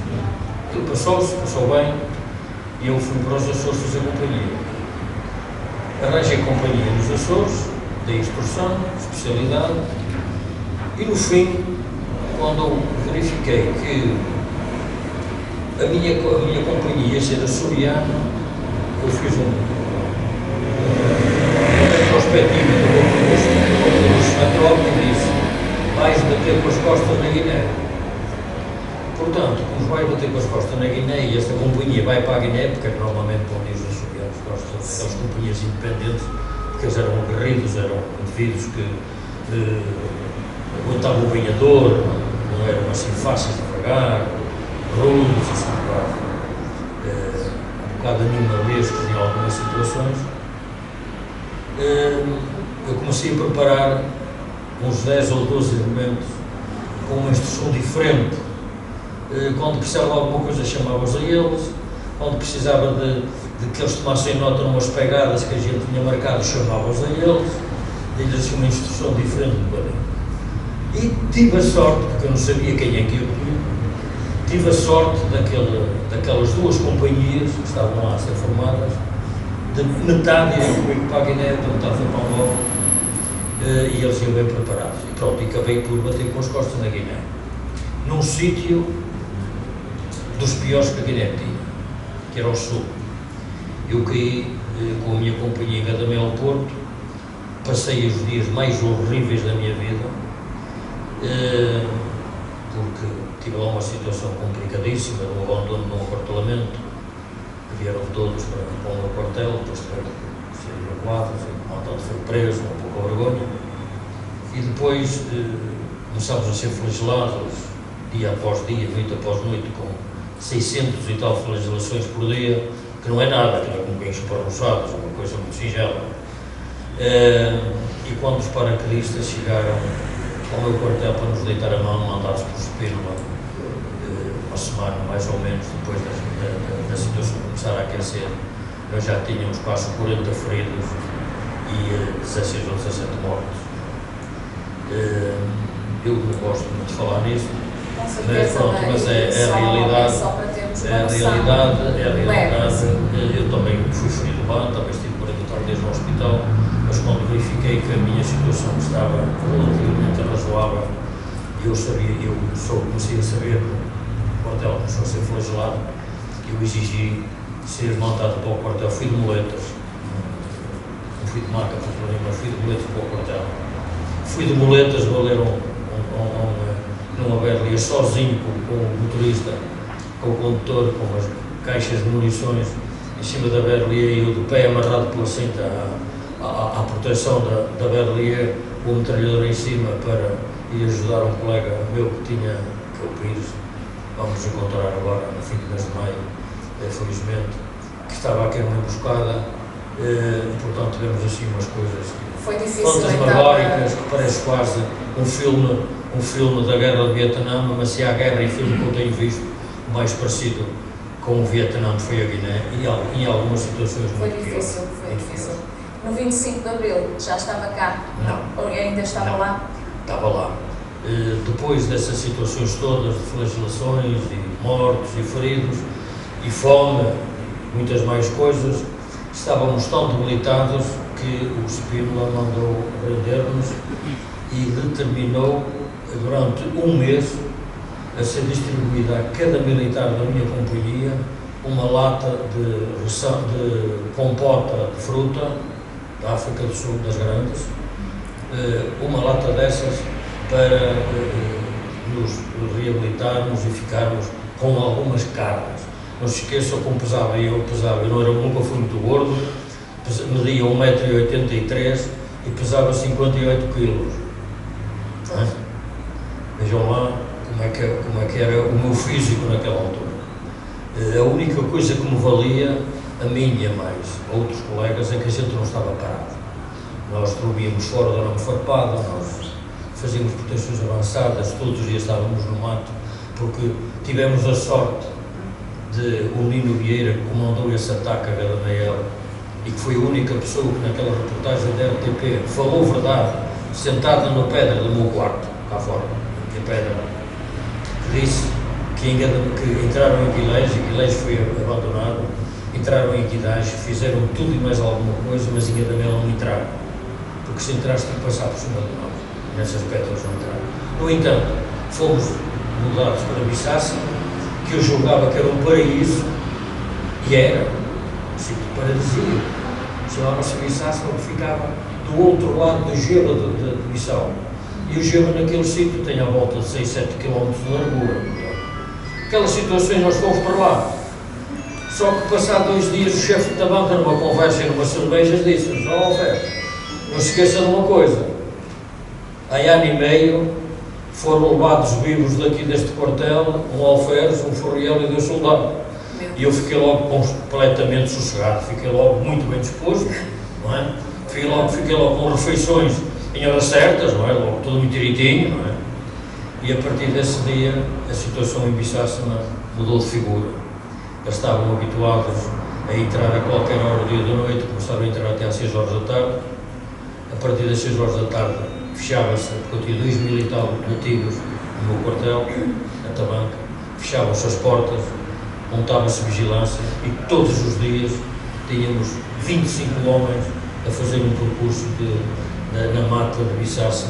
Aquilo passou bem, e eu fui para os Açores fazer companhia. Arranjei companhia nos Açores, dei instrução, especialidade, e no fim, quando eu verifiquei que a minha companhia ia ser açoriana, eu fiz uma retrospectiva do meu na tropa e disse, vais bater com as costas na Guiné. Portanto, como vais bater com as costas na Guiné e esta companhia vai para a Guiné, porque normalmente para onde os açorianos gostam daquelas companhias independentes, porque eles eram aguerridos, eram indivíduos que aguentavam o banhador, não eram assim fáceis de pagar, rudes, assim, um bocado animalescos em algumas situações. Eu comecei a preparar uns 10 ou 12 elementos com uma instrução diferente. Quando precisava de alguma coisa chamava-os a eles, quando precisava de que eles tomassem nota de umas pegadas que a gente tinha marcado, chamava-os a eles, dei-lhes uma instrução diferente do bocadinho. E tive a sorte, porque eu não sabia quem é que eu tinha, tive a sorte daquelas duas companhias que estavam lá a ser formadas, de metade irem comigo para a Guiné, metade foi para Angola, e eles iam bem preparados. E pronto, e acabei por bater com as costas na Guiné, num sítio dos piores que a Guiné tinha, que era o Sul. Eu caí com a minha companhia em Gadamé ao Porto, passei os dias mais horríveis da minha vida, porque tive lá uma situação complicadíssima, do abandono de um apartamento, que vieram todos para o meu quartel, depois tiveram que ser evacuados, o mandado foi preso, um pouco a vergonha, e depois começámos a ser flagelados, dia após dia, noite após noite, com 600 e tal flagelações por dia, que não é nada, que não é como bem esparruçados, uma coisa muito singela. E quando os paraquedistas chegaram ao meu quartel para nos deitar a mão, mandados por Spínola, uma semana mais ou menos depois da situação começar a aquecer, nós já tínhamos quase 40 feridos e 16 ou 17 mortos. Eu não gosto muito de falar nisso, mas pronto, mas é a realidade. É a realidade. Eu também fui ferido lá, também estive 40 dias no hospital, mas quando verifiquei que a minha situação estava relativamente razoável, comecei a saber que o quartel começou a ser flagelado, eu exigi ser montado para o quartel. Fui de muletas, não fui de maca, mas fui de muletas para o quartel. Fui de muletas, vou ler numa berlia sozinho com o motorista, com o condutor, com as caixas de munições em cima da berlia e eu de pé amarrado pela cinta à proteção da berlia, o metralhador em cima para ir ajudar um colega meu que tinha, que é o Pires, vamos encontrar agora no fim do mês de maio, felizmente, que estava aqui numa emboscada, e portanto tivemos assim umas coisas. Foi difícil, contas barbáricas, que parece quase um filme da guerra do Vietnã, mas se há guerra e filme que eu tenho visto, o mais parecido com o Vietnã foi a Guiné, e em algumas situações muito piores. Foi difícil. No 25 de Abril já estava cá? Não. Alguém ainda estava lá? Estava lá. Depois dessas situações todas, de flagelações, e mortos, e feridos, e fome, muitas mais coisas, estávamos tão debilitados que o Spínola mandou render-nos e determinou, durante um mês, a ser distribuída a cada militar da minha companhia uma lata de compota de fruta da África do Sul, das grandes, uma lata dessas para nos reabilitarmos e ficarmos com algumas carnes. Não se esqueçam como pesava, eu nunca fui muito gordo, media 1,83 m e pesava 58 kg. Vejam lá como é que era o meu físico naquela altura. A única coisa que me valia, a mim e a mais outros colegas, é que a gente não estava parado. Nós dormíamos fora da arame farpada, nós fazíamos proteções avançadas, todos os dias estávamos no mato, porque tivemos a sorte de o Nino Vieira, que comandou esse ataque a Gadameel, e que foi a única pessoa que naquela reportagem da RTP falou verdade, sentada na pedra do meu quarto, cá fora, na pedra, que disse que entraram em Guilés, e Guilés foi abandonado, entraram em Guidage, fizeram tudo e mais alguma coisa, mas em Gadameel não entraram, porque se entraste tem que passar por cima de nós, nessas pedras não entraram. No entanto, fomos mudados para Bissassa, que eu julgava que era um paraíso, e era um sítio paradisíaco. Chamava-se Bissassa, onde ficava do outro lado do gelo de Bissau. E o gelo naquele sítio tem à volta de 6, 7 km de largura. Aquelas situações nós fomos para lá. Só que passado 2 dias o chefe da banca, numa conversa e numa cerveja, disse-nos: ó, Alferes, não se esqueça de uma coisa, há ano e meio foram levados vivos daqui deste quartel um alferes, um forriel e 2 soldados. E eu fiquei logo completamente sossegado, fiquei logo muito bem disposto, não é? Fiquei logo com refeições em horas certas, não é? Logo tudo muito direitinho, não é? E a partir desse dia a situação em Bissassa mudou de figura. Eles estavam habituados a entrar a qualquer hora do dia e da noite, começaram a entrar até às 6 horas da tarde. A partir das 6 horas da tarde fechava-se, porque eu tinha 2 mil e tal nativos no meu quartel, na tabanca, fechavam-se as portas, montava-se vigilância e todos os dias tínhamos 25 homens a fazer um percurso na mata de Bissassa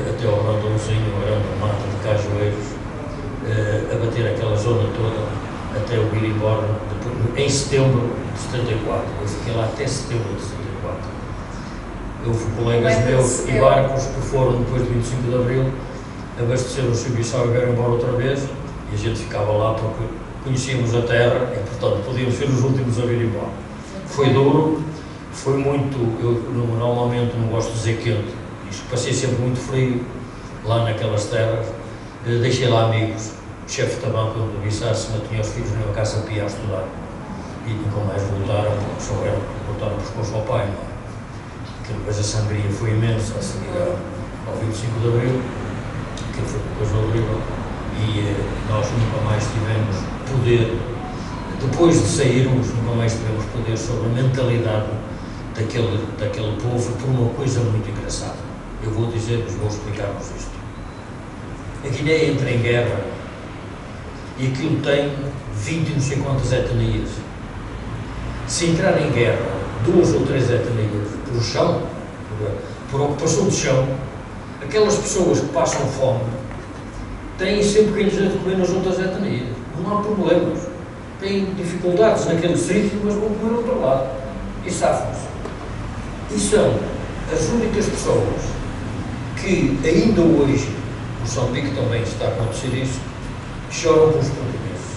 até ao Rondãozinho, a grande mata de Cajueiros, a bater aquela zona toda até eu ir embora em setembro de 74. Eu fiquei lá até setembro de 74. Houve colegas meus e barcos que foram depois de 25 de Abril abastecer o serviço e ir embora outra vez, e a gente ficava lá porque conhecíamos a terra e, portanto, podíamos ser os últimos a vir embora. Foi duro, foi muito, eu normalmente não gosto de dizer quente, passei sempre muito frio lá naquelas terras, deixei lá amigos, o chefe também, quando avisasse, não tinha os filhos na casa pia a estudar, e nunca mais voltaram, souberam que voltaram por esposo ao pai, não é? Que depois a sangria foi imensa, a seguir ao 25 de Abril, que foi uma coisa horrível, e nós nunca mais tivemos poder, depois de sairmos, nunca mais tivemos poder sobre a mentalidade daquele povo por uma coisa muito engraçada. Eu vou dizer-vos, vou explicar-vos isto. A Guiné entra em guerra e aquilo tem 20 e não sei quantas etnias. Se entrar em guerra 2 ou 3 etnias por chão, por ocupação de chão, aquelas pessoas que passam fome têm sempre quem lhes dê de comer nas outras etnias. Não há problemas. Têm dificuldades naquele sítio, mas vão comer outro lado. E safam-se. E são as únicas pessoas que ainda hoje, Moçambique também está a acontecer isso, choram com os portugueses.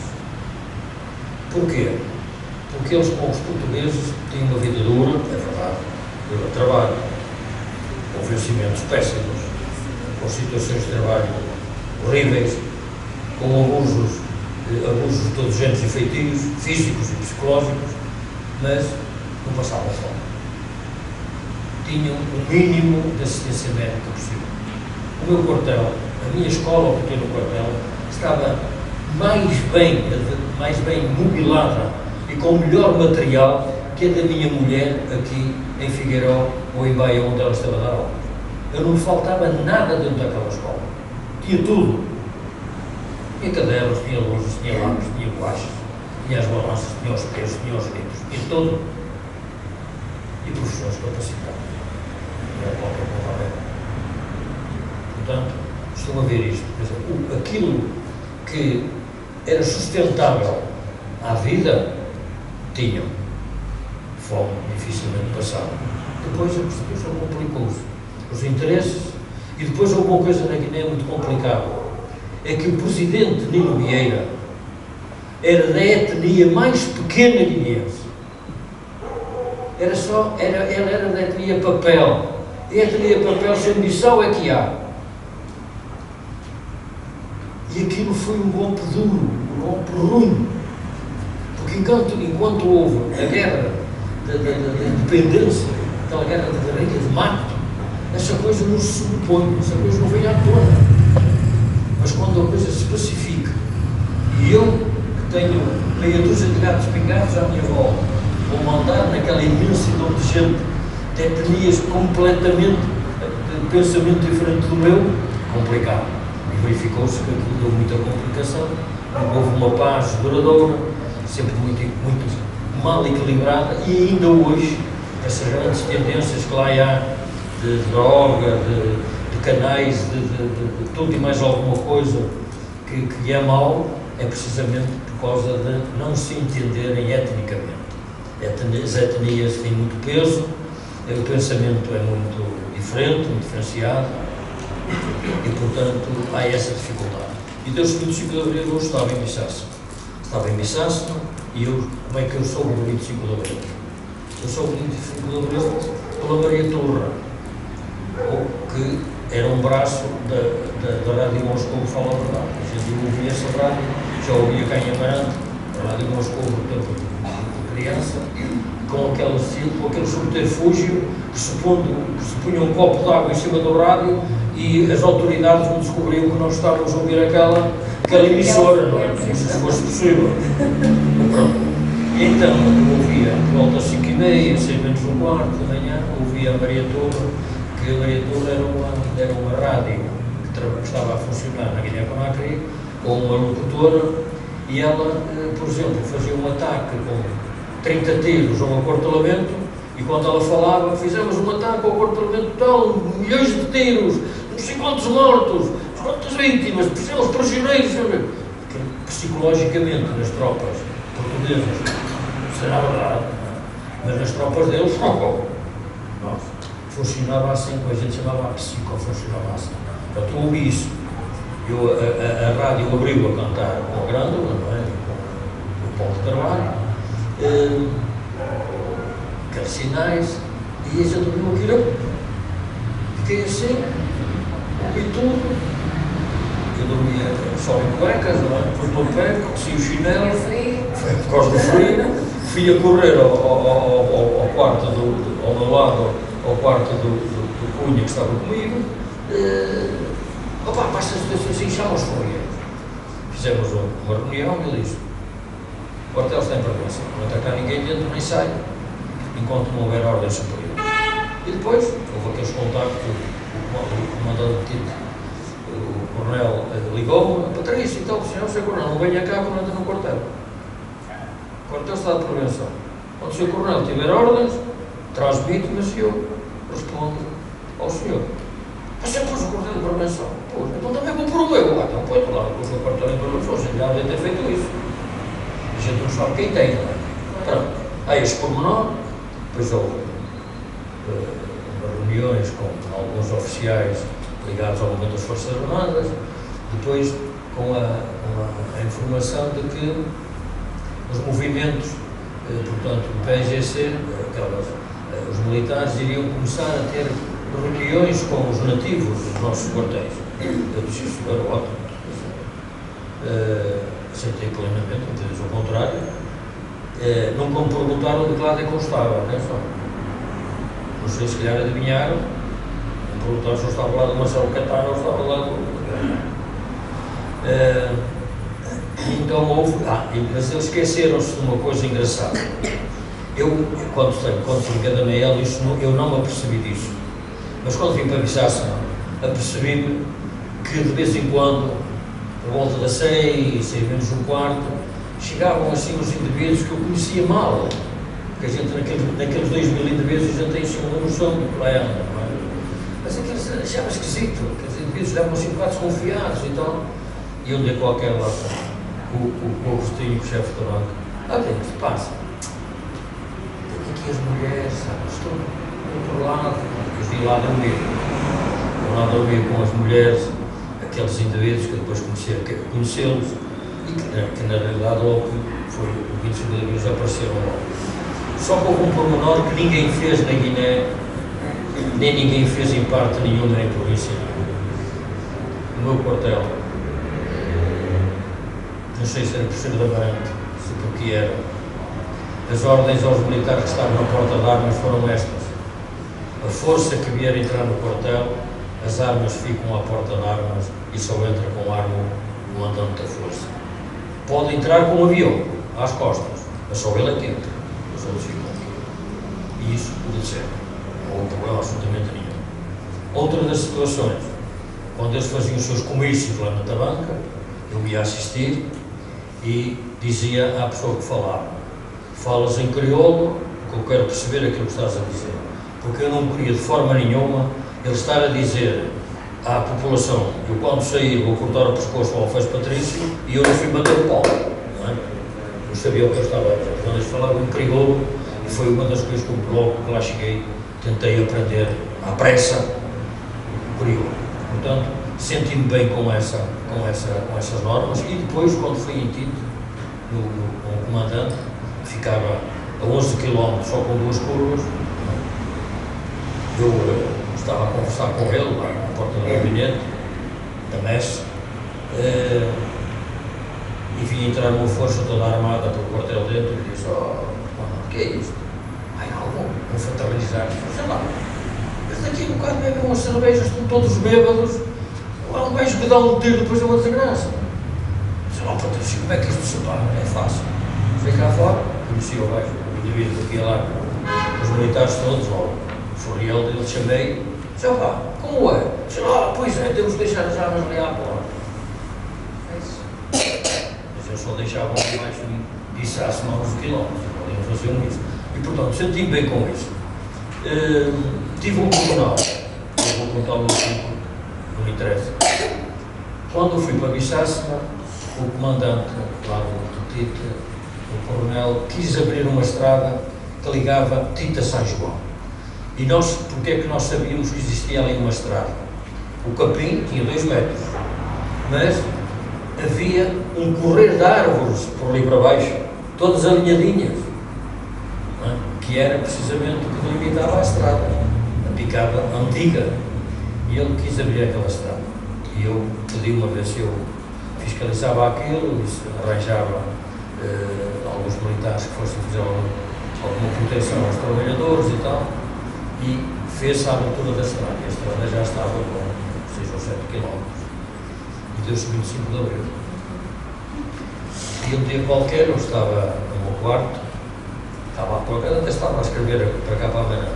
Porquê? Porque eles com os portugueses têm uma vida dura, é verdade, dura trabalho, com vencimentos péssimos, com situações de trabalho horríveis, com abusos de todos os géneros e feitios, físicos e psicológicos, mas não passavam fome. Tinham o mínimo de assistência médica possível. O meu quartel, a minha escola, o pequeno quartel, estava mais bem mobilada e com melhor material que a da minha mulher aqui em Figueiró ou em Baía, onde ela estava a dar aulas. Eu não me faltava nada dentro daquela escola. Tinha tudo. Tinha cadernos, tinha luzes, tinha lápis, tinha bolachas, tinha as balanças, tinha os pesos, tinha os litros, tinha tudo. E professores capacitados. Não é qualquer coisa. Portanto, estão a ver isto. Quer dizer, aquilo que era sustentável à vida, tinham. Fome dificilmente passava. Depois a Constituição complicou-se. Os interesses. E depois houve uma coisa na Guiné muito complicada. É que o presidente Nino Vieira era da etnia mais pequena guineense. Ele era da etnia papel. E a etnia papel sem missão é que há. E aquilo foi um golpe duro, um golpe ruim. Porque enquanto houve a guerra da independência, aquela guerra de guerrilha, de mato, essa coisa não se sobrepõe, essa coisa não vem à tona. Mas quando a coisa se pacifica, e eu, que tenho meia dúzia de gatos pingados à minha volta, vou mandar naquela imensidão de gente, de etnias completamente de pensamento diferente do meu, complicado. E verificou-se que aquilo deu muita complicação, houve uma paz duradoura, sempre muito mal equilibrada, e ainda hoje, essas grandes tendências que lá há, de droga, de canais, de tudo e mais alguma coisa que é mau, é precisamente por causa de não se entenderem etnicamente. As etnias têm muito peso, o pensamento é muito diferente, muito diferenciado, e portanto há essa dificuldade. E desde o 25 de Abril eu estava em Missassa. Estava em Missassa, e como é que eu soube do 25 de Abril? Eu soube do 25 de Abril pela Maria Torra, que era um braço da Rádio Moscou que fala a verdade. A gente ouvia essa rádio, já ouvia cá em Amarante, a Rádio Moscou no tempo de criança, com aquele subterfúgio que se punha um copo de água em cima do rádio e as autoridades não descobriam que nós estávamos a ouvir aquela emissora, não é? Como se fosse possível. Pronto. E então, eu ouvia, por volta às 5h30, 6 menos um quarto da manhã, ouvia a Maria Torra, que a Maria Torra era uma rádio que estava a funcionar na Guiné-Conakry, com uma locutora, e ela, por exemplo, fazia um ataque com 30 tiros a um acortelamento, e quando ela falava, fizemos um ataque ao acortelamento tal, milhões de tiros, não sei quantos mortos, quantas vítimas, precisamos prisioneiros, porque psicologicamente nas tropas portuguesas, será verdade, mas nas tropas deles, funcionava assim, a gente chamava a psico, funcionava assim. Portanto, ouvi isso. A rádio abriu a cantar com a Grândola, não é? Com o Paulo de Carvalho, aqueles sinais, e a gente ouviu aquilo, fiquei assim, ouvi tudo, eu dormia só em cuecas, não é? Pus no pé, cossi o chinelo, foi por causa do frio, fui a correr ao quarto ao meu lado, ao quarto do Cunha que estava comigo. Para esta situação assim já nos foi. Fizemos uma reunião e ele disse: o quartel está em prevenção, não está cá ninguém dentro nem sai, enquanto não houver ordem superior. E depois houve aqueles contactos, o comandante Tito, o coronel ligou-me: Patrício, então, senhor coronel, não venha cá quando anda no quartel. O quartel está de prevenção. Quando o senhor coronel tiver ordens, transmite-me e eu respondo ao senhor. Você pôs o quartel de prevenção? Pois, então também vou pôr o meu. Então põe do lado, pôs o quartel de prevenção, você já deve ter feito isso. A gente não sabe quem tem, não é? Pronto. Há este pormenor, depois houve reuniões com alguns oficiais ligados ao movimento das Forças Armadas, depois com a informação de que os movimentos, portanto, do PSGC, os militares iriam começar a ter reuniões com os nativos dos nossos quartéis. Eu disse: isso era ótimo. Aceitei plenamente, não ao contrário. Nunca me perguntaram de que lado é que eu estava, não é só? Não sei, se calhar adivinharam. Me perguntaram se eu estava lá do Marcelo Caetano ou estava lá do... Então houve... mas eles esqueceram-se de uma coisa engraçada. Eu, quando fui em Cadameel, eu não me apercebi disso. Mas quando vim para Viçássima, apercebi-me que de vez em quando, por volta das 6 menos um quarto, chegavam assim uns indivíduos que eu conhecia mal. Porque a gente, naqueles 2.000 indivíduos, a gente tem assim uma noção do que lá anda, não é? Mas aqueles achava esquisito, aqueles indivíduos estavam assim um bocado desconfiados e tal. E eu dei qualquer lá com o Agostinho, com o chefe do banco. O que é que se passa? Tenho aqui as mulheres, sabe? Estou do outro lado, eu vi lá a dormir com as mulheres, aqueles indivíduos que depois conhecê-los, e que na realidade logo foi o 25 de abril, já apareceram logo. Só que houve um pormenor que ninguém fez na Guiné, nem ninguém fez em parte nenhuma, nem província nenhuma. O meu quartel, não sei se era por ser da Amarante, se porque era, as ordens aos militares que estavam na porta de armas foram estas: a força que vier entrar no quartel, as armas ficam à porta de armas e só entra com arma o andante da força. Pode entrar com um avião às costas, mas só ele é que entra, os outros ficam aqui. E isso pode ser, não houve problema absolutamente nenhum. Outra das situações, quando eles faziam os seus comícios lá na Tabanca, eu ia assistir e dizia à pessoa que falava: falas em crioulo, porque eu quero perceber aquilo que estás a dizer. Porque eu não queria de forma nenhuma ele estar a dizer à população: eu quando sair vou cortar o pescoço ao Alfés Patrício, e eu não fui bater o pau, não é? Eu sabia o que eu estava a dizer. Quando eles falavam em crioulo, e foi uma das coisas que eu, logo que lá cheguei, tentei aprender à pressa o crioulo. Portanto, senti-me bem com essas normas. E depois, quando fui em Tito, no comandante, que ficava a 11 km só com 2 curvas, eu estava a conversar com ele lá na porta do gabinete da messe, e vi entrar uma força toda armada pelo quartel dentro e disse: o que é isto? Não, vão fraternizar. Sei lá, mas daqui a um bocado bebem umas cervejas, estão todos bêbados, há um gajo que dá um tiro depois de uma desgraça. Sei lá, Patrício, como é que isto se separa? É fácil. Fui cá fora, conheci o gajo, o indivíduo que ia lá com os militares todos, Furiel, eu chamei, disse: pá, como é? Disse: pois é, temos de deixar as armas ali à porta. Mas eles só deixavam mais de Viçássima a uns quilómetros, podiam fazer isso. E portanto, senti-me bem com isso. Tive um pormenor, eu vou contar o meu tempo, não me interessa. Quando eu fui para Viçássima, o comandante lá do Tito, o coronel, quis abrir uma estrada que ligava Tito a São João. E nós, porque é que nós sabíamos que existia ali uma estrada? O capim tinha 2 metros, mas havia um correr de árvores por ali para baixo, todas alinhadinhas, não é? Que era precisamente o que delimitava a estrada, a picada antiga, e ele quis abrir aquela estrada. E eu pedi uma vez se eu fiscalizava aquilo, e se arranjava alguns militares que fossem fazer alguma proteção aos trabalhadores e tal, e fez-se a abertura da estrada. A estrada já estava com 6 ou 7 quilómetros, e deu-se 25 de abril. E um dia qualquer, eu estava no meu quarto, até estava a escrever para cá para a manhã,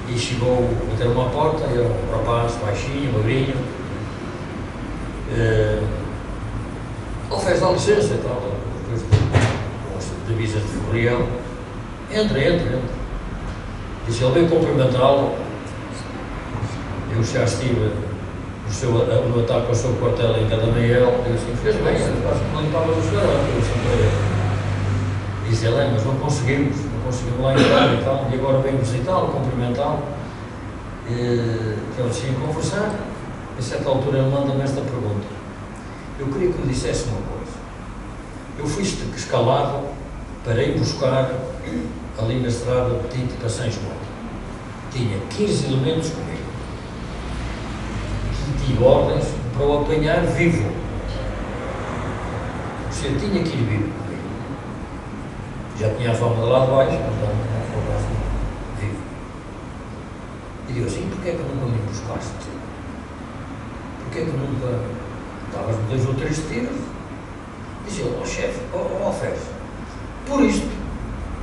e chegou, bateu-me à porta, e era um rapaz baixinho, magrinho, oferece a licença e tal, depois com as divisas de Ferriel, entra. Disse, ele veio cumprimentá-lo, eu já estive no ataque ao seu quartel em Cadameel, eu disse, fez bem, acho que não limpava os garotos, eu disse para ele. Disse ele, mas não conseguimos lá entrar e tal, e agora venho visitá-lo, cumprimentá-lo. Ele tinha a conversar, a certa altura ele manda-me esta pergunta. Eu queria que me dissesse uma coisa. Eu fui escalado para ir buscar ali na estrada de Tite para São João. Tinha 15 elementos comigo. E tive ordens para o apanhar vivo. Você tinha que ir vivo comigo. Já tinha a fama de lá de baixo, portanto, não foi vivo. E digo assim, porquê é que nunca me buscaste? Porquê é que nunca davas 2 ou 3 tiros? Dizia ele, chefe, Alferes, por isto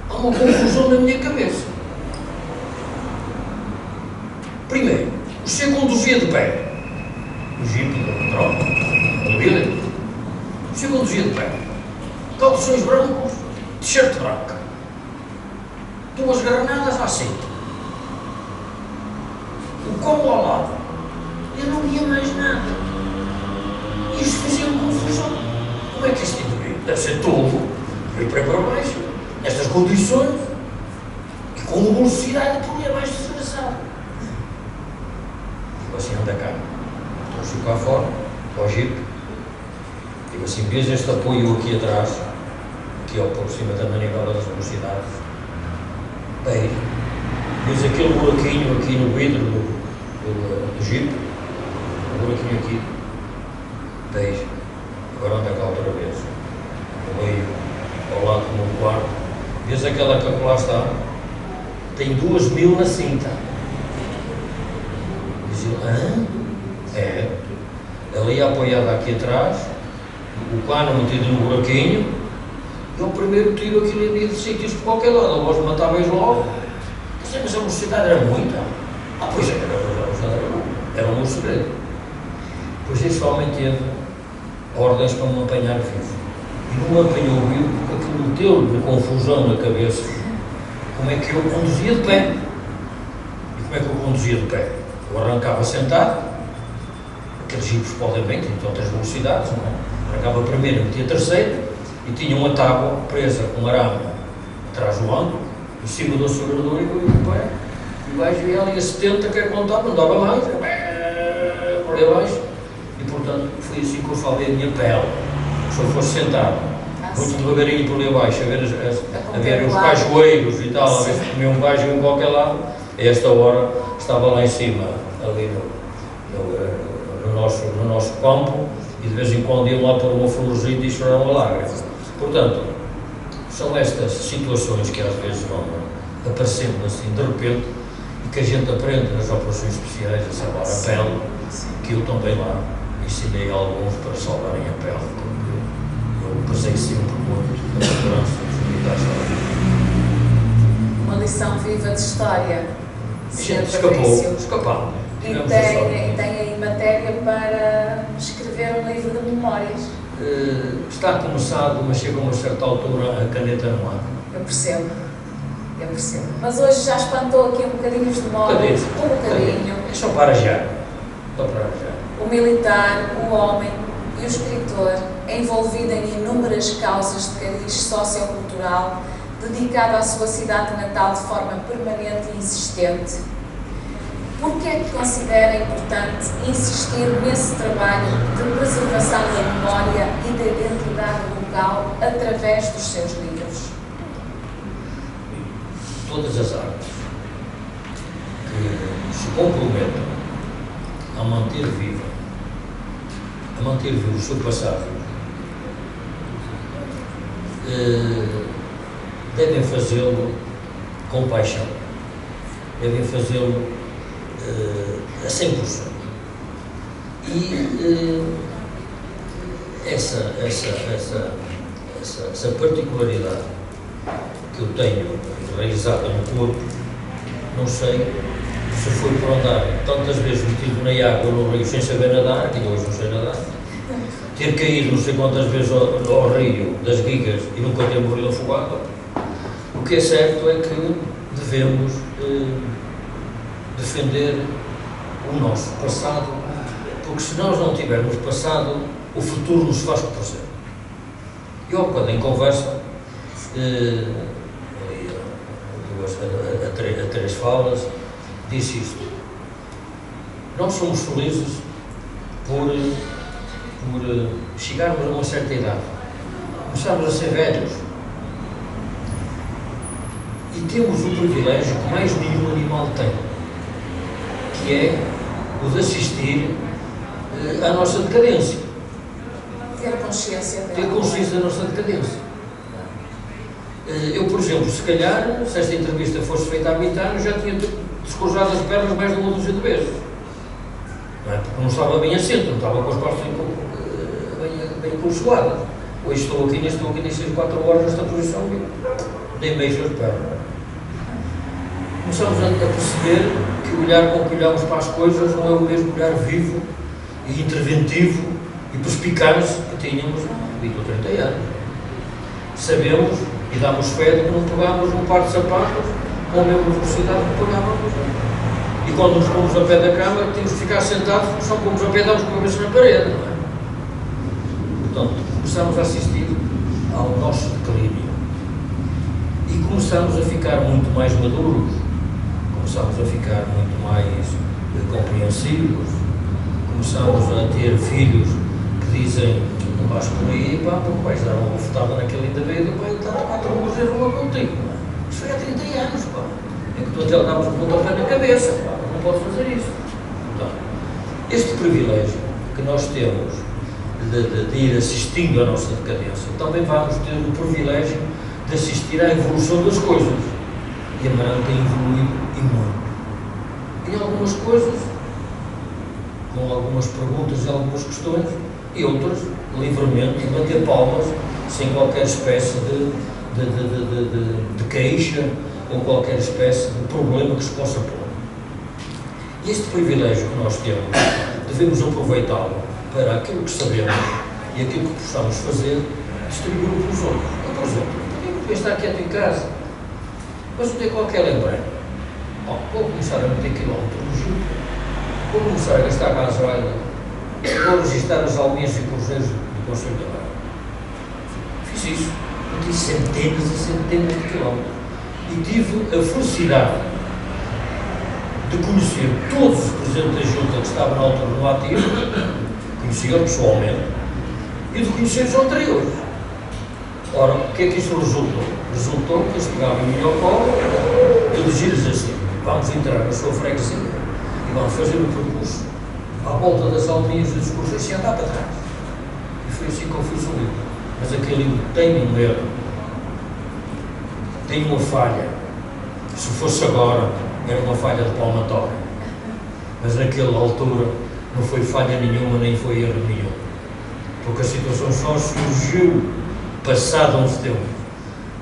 há uma confusão na minha cabeça. Primeiro, você conduzia de pé, o jipe da tropa, a mobília, você conduzia de pé, calções brancos, t-shirt branca, 2 granadas à cinta, o combo ao lado, eu não via mais nada. Isto fazia-me confusão. Como é que este indivíduo deve ser tolo, veio para baixo, nestas condições, e com uma velocidade por ali abaixo desgraçado. Digo assim, anda cá. Trouxe cá fora, ao jipe. Digo assim, vês este apoio aqui atrás, aqui ao por cima da manivela das velocidades. Bem, vês aquele buraquinho aqui no vidro do jipe, o buraquinho aqui. Vejo, agora anda cá outra vez, no meio, ao lado do meu quarto, vês aquela que lá está, tem 2.000 na cinta. Diz ele, é, ali apoiada aqui atrás, o cano metido no buraquinho, e o primeiro tiro aquilo ia de sítios por qualquer lado, ele vos matava logo. Mas a velocidade era muita. Pois é, a velocidade era muita, era o meu segredo. Pois esse homem teve ordens para me apanhar vivo. E não me apanhou vivo porque aquilo meteu-lhe de confusão na cabeça. Como é que eu conduzia de pé? E como é que eu conduzia de pé? Eu arrancava sentado, aqueles jipes podem bem, têm outras velocidades, não é? Arrancava a primeira, metia a terceira, e tinha uma tábua presa com um arame atrás do ângulo, em cima do acelerador, e eu ia de pé. E o gajo ia ali a 70, quer contar, não dava mais, por aí abaixo. E, portanto, foi assim que eu falei a minha pele. Se eu fosse sentado, muito devagarinho por ali abaixo, a ver os cajueiros e tal, a ver se comia um gajo em qualquer lado, a esta hora estava lá em cima, ali no nosso campo, e de vez em quando iam lá pôr uma florzinha e chorar uma lágrima. Portanto, são estas situações que às vezes vão aparecendo assim de repente, e que a gente aprende nas operações especiais a salvar a pele, que eu também lá ensinei alguns para salvarem a pele, porque eu passei sempre muito a segurança dos militares. Uma lição viva de história. A gente escapou. E tem aí matéria para escrever um livro de memórias. Está começado, mas chega a uma certa altura a caneta não há. Eu percebo. Mas hoje já espantou aqui um bocadinho os demórios, um bocadinho. É só para já. O militar, o homem e o escritor, envolvido em inúmeras causas de cariz Por que é que considera importante insistir nesse trabalho de preservação da memória e da identidade local através dos seus livros? Todas as artes que se comprometem a manter vivo o seu passado, devem fazê-lo com paixão, devem fazê-lo a 100%. E essa particularidade que eu tenho realizada no corpo, não sei se foi por andar tantas vezes metido na água no rio sem saber nadar, que hoje não sei nadar, ter caído não sei quantas vezes ao rio das Guigas e nunca ter morrido afogado. O que é certo é que devemos defender o nosso passado, porque se nós não tivermos passado, o futuro nos faz por presente. Eu, quando em conversa, a três falas, disse isto: nós somos felizes por chegarmos a uma certa idade, começarmos a ser velhos, e temos o privilégio que mais nenhum animal tem, que é o de assistir à nossa decadência. Ter consciência Da nossa decadência. Eu, por exemplo, se calhar, se esta entrevista fosse feita há 20 anos, já tinha descojado as pernas mais de uma dúzia de vezes. Não é? Porque não estava bem assento, não estava com as costas bem consoadas. Hoje estou aqui nestas 4 horas nesta posição e nem mexo as pernas. Começamos a perceber que o olhar com que olhamos para as coisas não é o mesmo olhar vivo e interventivo e perspicaz que tínhamos há 20 ou 30 anos. Sabemos e damos fé de que não pegamos um par de sapatos com a mesma velocidade que pegávamos. E quando nos pomos a pé da cama, temos de ficar sentados, porque só pomos a pé, damos com a cabeça na parede, não é? Portanto, começamos a assistir ao nosso declínio. E começamos a ficar muito mais maduros, começamos a ficar muito mais compreensivos, começamos a ter filhos que dizem: não vais por aí, pá, porque vais dar uma bofetada naquele indivíduo, pá, ele está a 4 horas de rua contigo, não é? Isso foi há 30 anos, pá. É que tu até lhe davas um pontapé na cabeça, pá, não podes fazer isso. Então, este privilégio que nós temos de ir assistindo à nossa decadência, também vamos ter o privilégio de assistir à evolução das coisas. E a Amarante tem evoluído e muito. Em algumas coisas, com algumas perguntas e algumas questões, e outras, livremente, bater palmas, sem qualquer espécie de queixa ou qualquer espécie de problema que se possa pôr. E este privilégio que nós temos, devemos aproveitá-lo para aquilo que sabemos e aquilo que possamos fazer, distribuí-lo para os outros. Eu, por exemplo, podia estar quieto em casa, mas não tenho qualquer lembrete. Vou começar a meter quilómetros no Júpiter, vou começar a gastar gasolina, vou registrar as alminhas e cruzeiros do Conselho da Barra. Fiz isso, meti centenas e centenas de quilómetros e tive a felicidade de conhecer todos os presidentes da Junta que estavam na altura no ativo, conheci-os pessoalmente, e de conhecer os anteriores. Ora, o que é que isso resultou? Resultou que eles pegavam em mim ao colo e dizia-lhes assim: vamos entrar na sua freguesia e vamos fazer o percurso à volta das alminhas e dos cruzeiros sem andar para trás. E foi assim que eu fiz o livro. Mas aquele livro tem um erro, tem uma falha. Se fosse agora, era uma falha de palmatória. Mas naquela altura não foi falha nenhuma, nem foi erro nenhum. Porque a situação só surgiu passado uns tempos,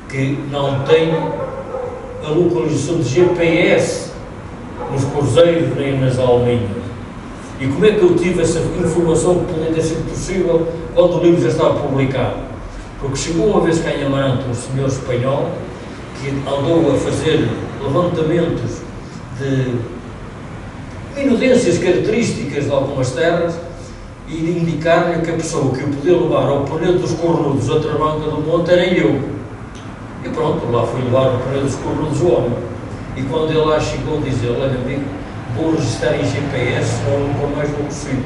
que não tem a localização de GPS nos cruzeiros nem nas alminhas. E como é que eu tive essa informação que podia ter sido possível quando o livro já estava publicado? Porque chegou uma vez cá em Amarante um senhor espanhol que andou a fazer levantamentos de minudências características de algumas terras e de indicar-lhe que a pessoa que o podia levar ao planeta dos Cornudos, a Trabanca do Monte, era eu. E pronto, lá fui levar o planeta dos Cornudos o homem. E quando ele lá chegou, diz ele: olha amigo, vou registrar em GPS, senão nunca mais vou conseguir.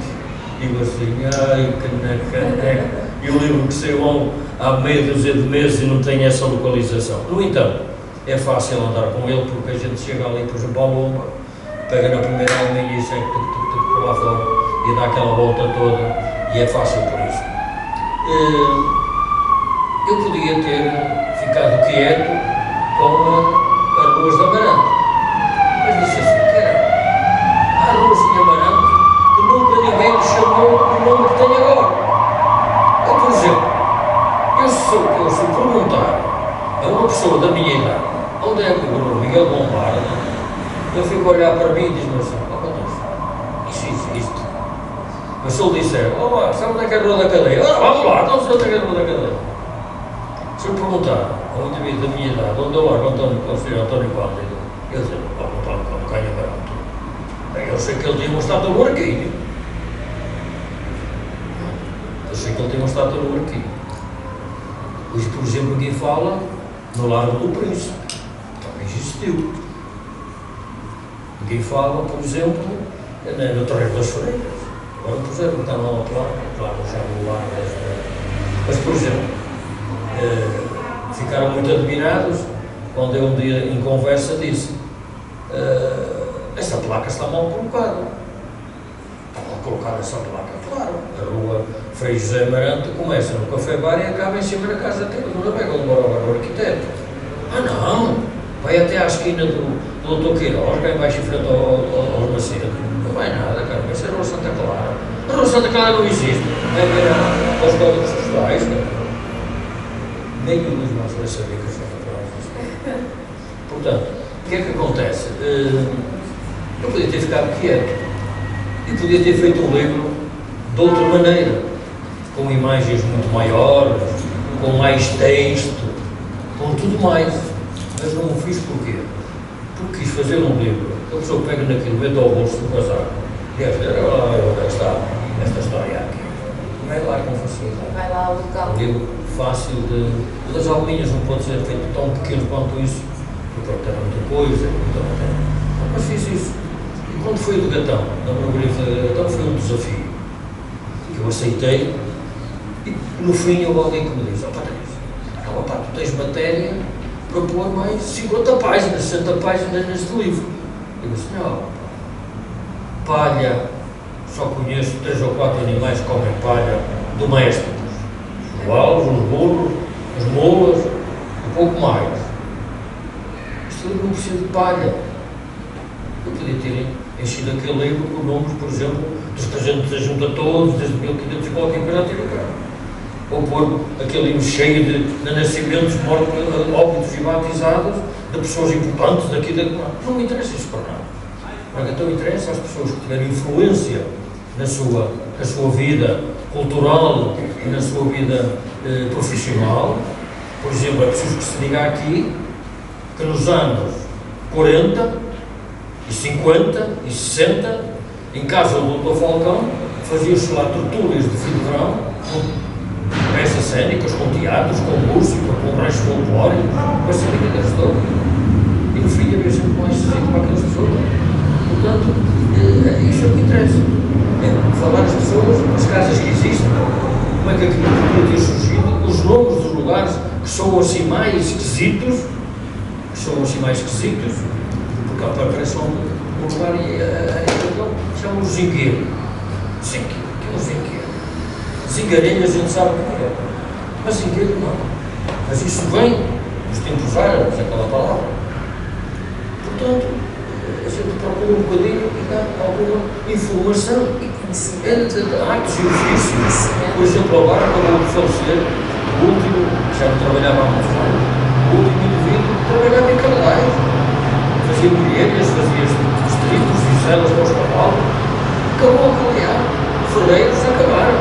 Digo assim, ai, caneca, e o livro que saiu há meia dúzia de meses e não tem essa localização. No entanto, é fácil andar com ele porque a gente chega ali, por exemplo, à lomba, pega na primeira alminha e segue por lá fora e dá aquela volta toda, e é fácil por isso. Eu podia ter ficado quieto com as ruas de Amarante, mas disse assim, há ruas de Amarante que nunca ninguém me chamou o nome que tenho agora. Eu, por exemplo, eu sou perguntar a uma pessoa da minha idade onde é que o Miguel Bombarda, ele fica a olhar para mim e diz-me assim, isso existe. Mas se ele disser, sabe onde é que é a Rua da Cadeia? Vamos lá, então sei onde é que é a Rua da Cadeia. Se eu perguntar a um indivíduo da minha idade onde eu largo o Sr. António Cândido, ele diz, António Cândido ganha barato. Eu sei que ele tinha uma estátua no Arquinho. Eu sei que ele tem uma estátua no Arquinho. Hoje, por exemplo, aqui fala no Largo do Príncipe. Também existiu. Aqui fala, por exemplo, no Terreiro das Freiras. Agora puseram, está lá uma placa, claro, já no Largo das Freiras. Mas, por exemplo, ficaram muito admirados quando eu um dia em conversa disse essa placa está mal colocada. Está mal colocada essa placa, claro. A rua Frei José Amarante começa no Café Bar e acaba em cima da casa dele, não é onde mora agora o arquiteto. Não, vai até à esquina do Dr. Queiroz, vai embaixo em frente ao Macedo. Não vai nada, cara, vai ser a Rua Santa Clara. A Rua Santa Clara não existe. Vai ver aos códigos postais, cara. Nenhum dos nossos vai saber que eu sou natural. Portanto, o que é que acontece? Eu podia ter ficado quieto e podia ter feito um livro de outra maneira, com imagens muito maiores, com mais texto, com tudo mais. Mas não o fiz porquê? Porque quis fazer um livro. A pessoa pega naquilo, mete ao bolso do casaco e diz, onde está esta história aqui? Vai lá com facilidade. Vai lá ao local. Um livro fácil das alminhas, não pode ser feito tão pequeno quanto isso, porque tem muita coisa, mas fiz isso. E quando foi do Gatão, da Margarida de Gatão, foi um desafio que eu aceitei, e no fim houve alguém que me disse, tu tens matéria para pôr mais 50 páginas, 60 páginas neste livro. Eu disse, não, palha, só conheço 3 ou 4 animais que comem palha domésticos. Os cavalos, os burros, as mulas, um pouco mais. Este livro não precisa de palha. Eu podia ter enchido aquele livro com nomes, por exemplo, dos que a gente junta todos, desde 1500 e qualquer coisa até cá. Ou pôr aquele livro cheio de nascimentos, mortos, óbitos e batizados de pessoas importantes daqui e daqui. Não me interessa isso para nada. Mas então interessa às pessoas que tiverem influência na sua vida cultural e na sua vida profissional. Por exemplo, é preciso que se diga aqui que nos anos 40 e 50 e 60, em casa do Dr. Falcão, faziam-se lá torturas de fim de verão, com peças cênicas, com teatros, com música, com ranchos folclóricos, com essa brincadeira toda. E no fim havia sempre mais gente para aquelas pessoas. Portanto, isso é o que interessa. É falar às pessoas, as casas que existem, como é que aquilo podia ter surgido, os nomes dos lugares que são assim mais esquisitos, porque aparece um lugar e chamam-nos Zingueiro. Zingueiro, que é um Zingueiro? Zingarelho a gente sabe o que é, mas Zingueiro não. Mas isso vem dos tempos árabes, aquela palavra. Portanto, a gente procura um bocadinho e dá alguma informação entre atos e ofícios. Por exemplo, agora acabou de falecer o último, já não trabalhava há muitos anos, o último indivíduo que trabalhava em Carvalhais, fazia mulheres, fazia distritos e celas para os cavalos, acabou a caminhar, ferreiros acabaram,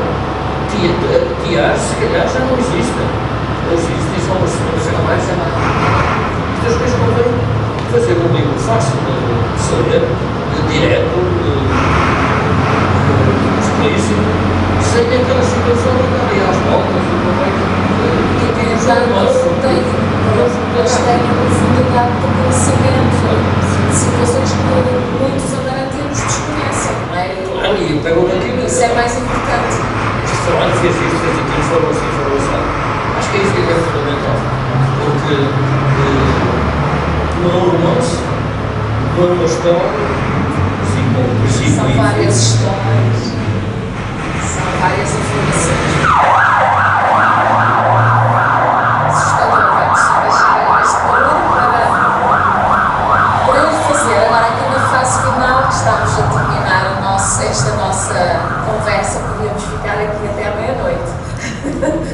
tiares se calhar já não existem, ou existem só umas senhoras a mais. Muitas vezes convém fazer um livro fácil de saber, direto, explícito, sem aquela situação de andar aí às voltas e não vai. E pensar no futuro, trabalho fez isto, fez aquilo, falou assim, falou assim. Acho que é isso que é fundamental, porque não é um romance, não é uma história, assim como o princípio. São várias histórias, são várias informações. Assustador, vamos só deixar este barulho para eu fazer agora aqui na fase final, que estamos a terminar esta nossa conversa, podíamos ficar aqui até à meia-noite.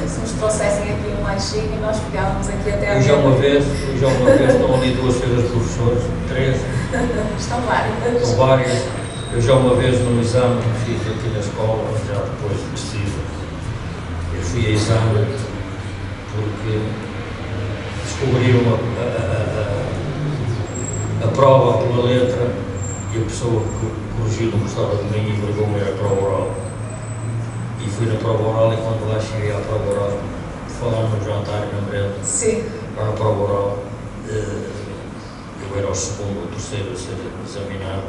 Se nos trouxessem aqui um lanchinho e nós ficávamos aqui até à meia-noite. Eu já uma vez estão ali duas filhas de professores, três. Estão várias. Estão várias. Eu já uma vez num exame que fiz aqui na escola, já depois de pesquisa, eu fui a exame porque descobriram a prova pela letra e a pessoa que corrigiu não gostava de mim e obrigou-me a ir à prova oral. E fui na prova oral e quando lá cheguei à prova oral, falando no jantar e na merenda, lá na prova oral, eu era o segundo ou terceiro a ser examinado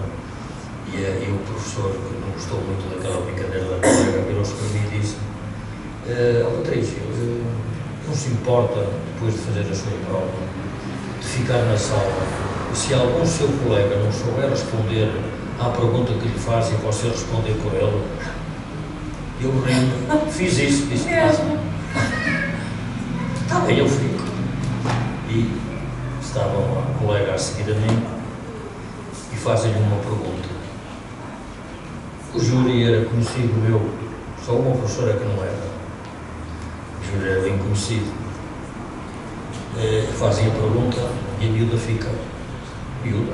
e o professor, que não gostou muito daquela brincadeira da colega, virou-se para mim e disse: Patrício, não se importa, depois de fazer a sua prova, de ficar na sala e se algum seu colega não souber responder à pergunta que lhe faz e você responder por ele? Eu rindo, fiz isso, disse: está bem, eu fico. E estava lá um colega a seguir a mim e fazem-lhe uma pergunta. O júri era conhecido meu, só uma professora que não era. O júri era bem conhecido. Fazem a pergunta e a miúda fica. Miúda,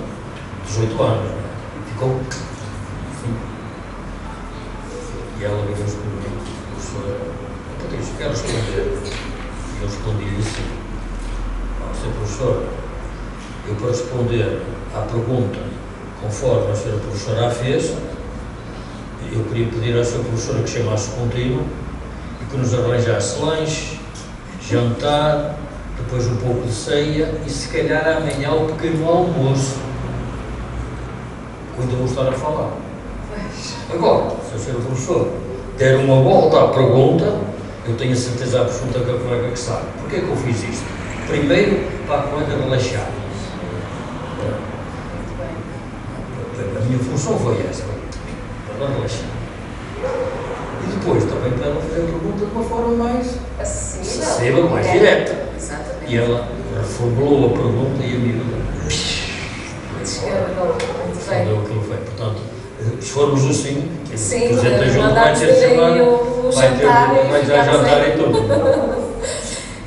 18 anos. Ficou. E ela virou-se para mim, professora: Patrício, quero responder. E eu respondi-lhe assim: Sr. professor, eu para responder à pergunta conforme a senhora professora a fez, eu queria pedir à sua professora que chamasse o contínuo e que nos arranjasse lanche, jantar, depois um pouco de ceia e se calhar amanhã o pequeno almoço. Ainda vou estar a falar. Agora, se a senhora professora der uma volta à pergunta, eu tenho a certeza absoluta que a colega que sabe. Porquê que eu fiz isto? Primeiro, para a colega relaxar. A minha função foi essa, para ela relaxar. E depois também para ela fazer a pergunta de uma forma mais acessível, mais direta. Exatamente. E ela reformulou a pergunta e a miúda respondeu aquilo que foi. Portanto, se formos assim, o Presidente da Junta vai ter chamado, vai ter jantar e tudo.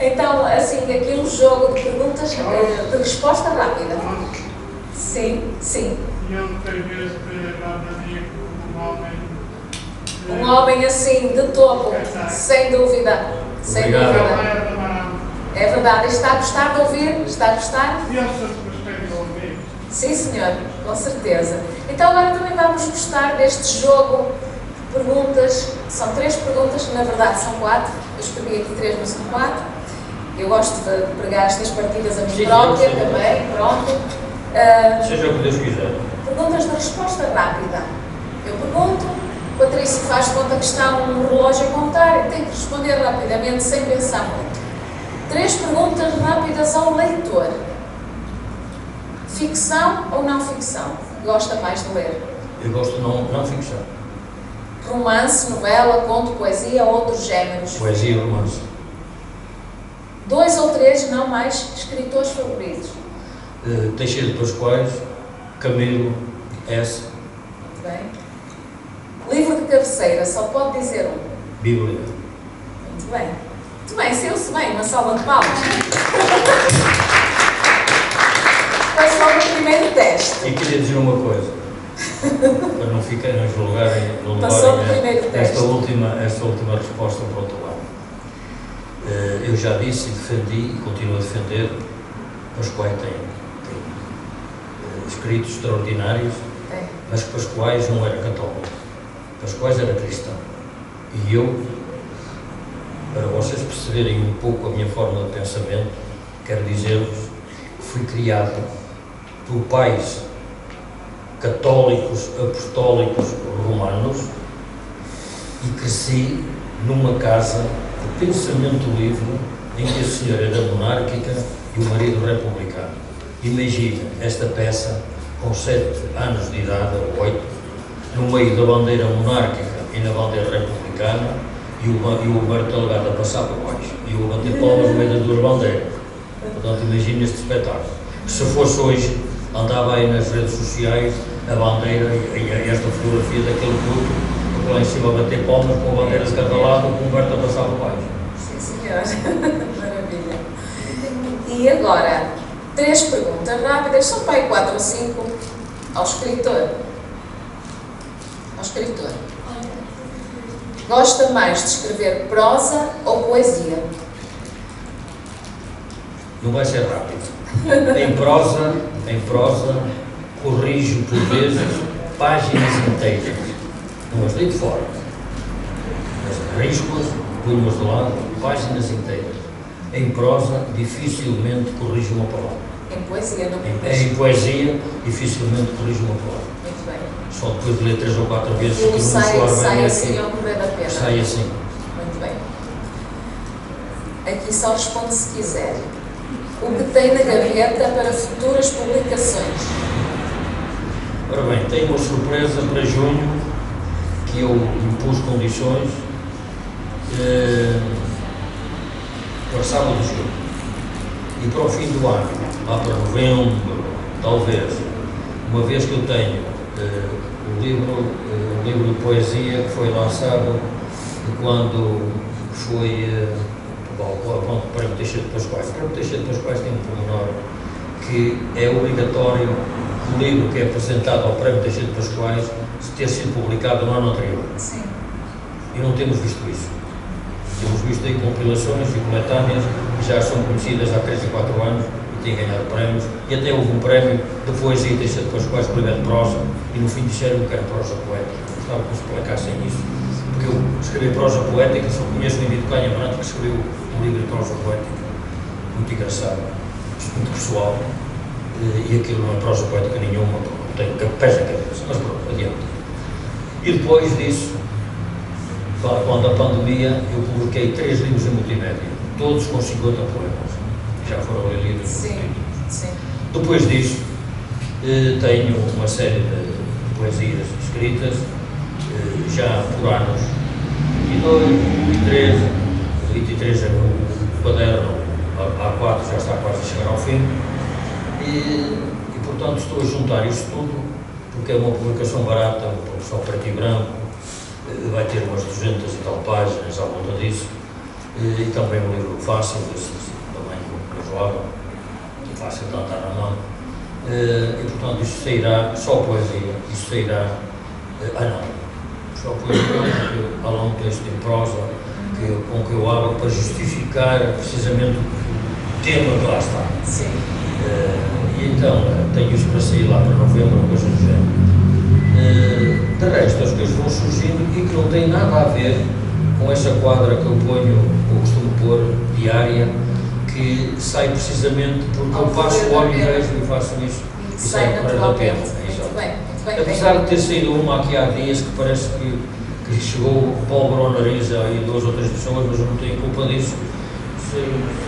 Então, assim, aqui um jogo de perguntas de resposta rápida. Sim. E ele tem vezes que mandaria um homem. Um homem assim, de topo, sem dúvida. Sem Obrigado. dúvida. É verdade. Está a gostar de ouvir? Está a gostar? E as pessoas que gostem de ouvir? Sim, senhor, com certeza. Então agora também vamos gostar deste jogo de perguntas. São 3 perguntas, que na verdade são 4. Eu escrevi aqui 3, mas são 4. Eu gosto de pregar estas partidas a mim própria também, pronto. Seja o que Deus quiser. Perguntas de resposta rápida. Eu pergunto, o Patrício faz conta que está um relógio a contar e tem que responder rapidamente, sem pensar muito. 3 perguntas rápidas ao leitor. Ficção ou não ficção? Gosta mais de ler? Eu gosto de não ficção. Romance, novela, conto, poesia ou outros géneros? Poesia e romance. 2 ou 3, não mais, escritores favoritos? Teixeira de Pascoais, Camilo S. Muito bem. Livro de cabeceira, só pode dizer um? Bíblia. Muito bem. Muito bem, saiu-se bem, uma salva de palmas. Foi só o primeiro teste. E queria dizer uma coisa, para não ficarem a julgarem, Passou o primeiro teste. esta última resposta para o outro lado. Eu já disse e defendi e continuo a defender. Pascoais tem escritos extraordinários, mas Pascoais não era católico. Pascoais era cristão. E eu, para vocês perceberem um pouco a minha forma de pensamento, quero dizer-vos que fui criado por pais católicos, apostólicos, romanos, e cresci numa casa de pensamento livre em que a senhora era monárquica e o marido republicano. Imagina esta peça com 7 anos de idade, ou 8, no meio da bandeira monárquica e na bandeira republicana, e o Humberto Delgado a passar por baixo, e o bater palmas no meio das 2 bandeiras. Portanto, imagina este espetáculo. Se fosse hoje, andava aí nas redes sociais a bandeira e esta fotografia daquele grupo, lá em cima a bater palmas com a bandeira de cada lado, com o Humberto a passar por baixo. Sim, senhor. Maravilha. E agora, 3 perguntas rápidas, são para aí 4 ou 5, ao escritor. Ao escritor. Gosta mais de escrever prosa ou poesia? Não vai ser rápido. Em prosa, corrijo por vezes páginas inteiras. Não as deito fora. Mas risco-as, punho-as de lado, páginas inteiras. Em prosa, dificilmente corrijo uma palavra. Em poesia, não Em poesia, dificilmente corrijo uma palavra. Muito bem. Só depois de ler 3 ou 4 vezes Aquilo que não sai assim ao correr da pena. Sai assim. Muito bem. Aqui só responde se quiser. O que tem na gaveta para futuras publicações? Ora bem, tenho uma surpresa para junho, que eu impus condições para sábado de junho. E para o fim do ano, lá para novembro, talvez, uma vez que eu tenho o livro de poesia que foi lançado quando foi o Prémio Teixeira de Pascoais. O Prémio Teixeira de Pascoais tem um pormenor que é obrigatório o livro que é apresentado ao Prémio Teixeira de Pascoais ter sido publicado no ano anterior. Sim. E não temos visto isso. Temos visto aí compilações e coletâneas que já são conhecidas há 3 e 4 anos e têm ganhado prémios. E até houve um prémio de poesia de Teixeira de Pascoais por livro de prosa e no fim disseram que era prosa poética. Gostava que nos explicassem isso. Porque eu escrevi prosa poética, só conheço o indivíduo Canha Branco que escreveu um livro de prosa poética muito engraçado, muito pessoal, e aquilo não é prosa poética nenhuma, tem pés na cabeça, mas pronto, adiante. E depois disso, quando a pandemia, eu publiquei 3 livros em multimédia, todos com 50 poemas, que já foram lidos. Sim, sim. Depois disso, tenho uma série de poesias escritas, já por anos, 22, 23 é o quaderno, A4 já está quase a chegar ao fim, e portanto estou a juntar isto tudo, porque é uma publicação barata, uma publicação preto e branco, vai ter umas 200 e tal páginas à volta disso, e também um livro fácil, também razoável, fácil de andar na mão, e portanto isto sairá, só poesia, isto sairá, não. Só poesia, porque há lá um texto em prosa com que eu abro para justificar precisamente o tema que lá está. Sim. E então tenho isso para sair lá para novembro, coisa do género. De resto, as coisas vão surgindo e que não tem nada a ver com essa quadra que eu ponho, ou costumo pôr, diária, que sai precisamente porque eu passo o olho e vejo e faço isso e sai naturalmente. Muito bem. Apesar de ter saído uma aqui há dias que parece que chegou pólvora ao nariz aí 2 ou 3 pessoas, mas eu não tenho culpa disso. Se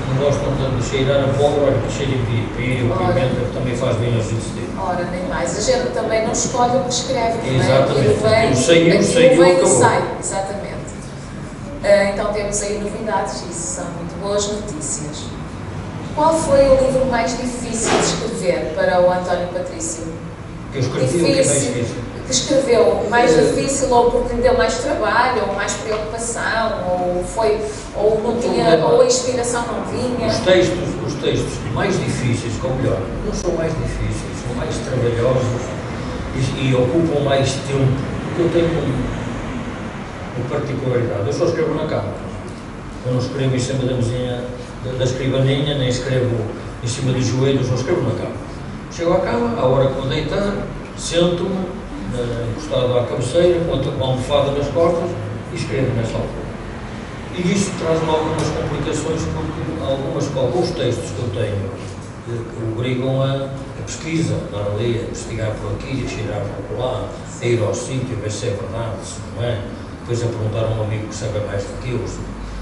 não gostam de cheirar a pólvora, que cheirem piripiri ou pimenta, que também faz bem aos intestinos. Ora, nem mais. A gente também não escolhe o que escreve, não é? Exatamente. Aquilo vem e sai. Exatamente. Então temos aí novidades, isso são muito boas notícias. Qual foi o livro mais difícil de escrever para o António Patrício? Que eu escrevi o que é mais difícil. Que escreveu mais difícil, ou porque lhe deu mais trabalho, ou mais preocupação, ou não tinha, ou a inspiração não vinha. Os textos mais difíceis, ou melhor, não são mais difíceis, são mais trabalhosos e ocupam mais tempo, porque eu tenho uma particularidade, eu só escrevo na cama. Eu não escrevo em cima da mesinha, da escrivaninha, nem escrevo em cima dos joelhos, eu escrevo na cama. Chego à cama, à hora que vou deitar, sento-me, encostado à cabeceira, com a almofada nas costas e escrevo nessa altura. E isto traz-me algumas complicações, porque alguns textos que eu tenho obrigam a pesquisa, a andar ali, a investigar por aqui, a cheirar por lá, a ir ao sítio, a ver se é verdade, se não é. depois a perguntar a um amigo que sabe mais do que eu,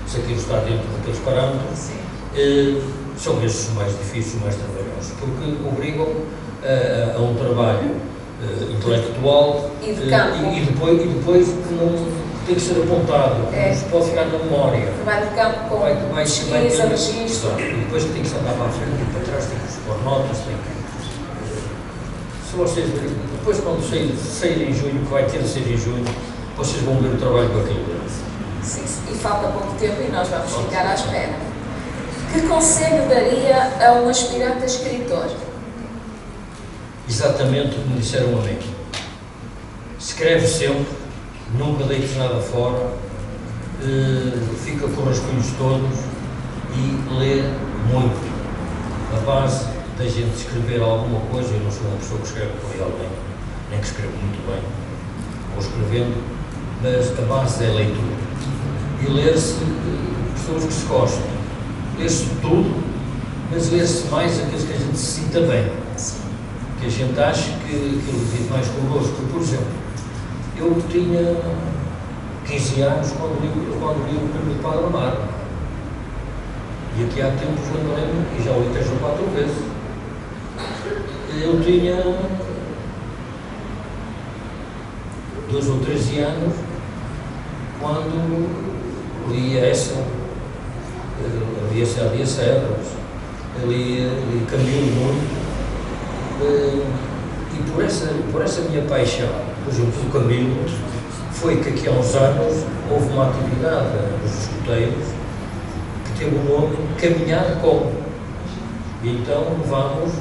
se aquilo está dentro daqueles parâmetros, são esses mais difíceis, mais trabalhosos, porque obrigam a um trabalho intelectual e de campo. E depois que não tem que ser apontado, não se pode ficar na memória. Trabalho de campo com pesquisa, registro. E depois que tem que se andar para a frente e para trás, tem que se pôr notas, tem que... Se vocês verem, depois quando sair em junho, que vai ter de ser em junho, vocês vão ver o trabalho com aquilo. Sim, e falta pouco tempo e nós vamos ficar à espera. Que conselho daria a um aspirante a escritor? Exatamente o que me disseram a mim. Escreve sempre, nunca deites nada fora, fica com os rascunhos todos e lê muito. A base da gente escrever alguma coisa, eu não sou uma pessoa que escreve bem, nem que escreve muito bem, vou escrevendo, mas a base é a leitura. E ler-se pessoas que se gostam. Ler-se tudo, mas ler-se mais aqueles que a gente se sinta bem. Que a gente acha que aquilo vive mais connosco. Por exemplo, eu tinha 15 anos quando li o primeiro Padre Amaro. E aqui há tempos lembrei-me, e já o li 3 ou 4 vezes. Eu tinha 12 ou 13 anos quando li essa Adia Serras, li Camilo muito. E por essa minha paixão, por exemplo, do Camilo, foi que aqui há uns anos houve uma atividade dos escuteiros que teve o nome Caminhar Com. E então levámos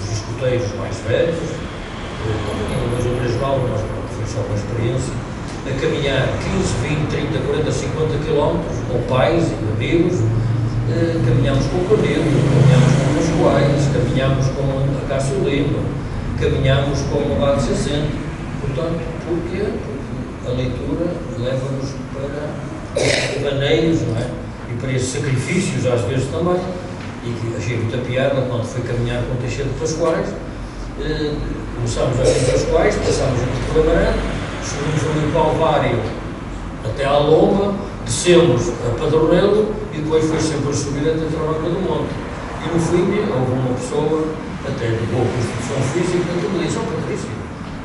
os escuteiros mais velhos, ainda 2 ou 3 jovens, mas foi só uma experiência, a caminhar 15, 20, 30, 40, 50 quilómetros, com pais e amigos. Caminhámos com o Camilo, caminhámos com os Pascoais, caminhámos com a Cássio Lima, caminhámos com o Abade Sazente. Portanto, porquê? Porque a leitura leva-nos para baneiros, não é? E para esses sacrifícios, às vezes também. E que achei muita piada quando foi caminhar com o Teixeira de Pascoais. Começámos aqui em Pascoais, passámos aqui por Amarante, subimos ali para o Alvário até à Lomba, descemos a Padronelo e depois foi sempre a subir até a Travanca do Monte. E no fim houve uma pessoa, até de boa constituição física, que me disse: Patrício,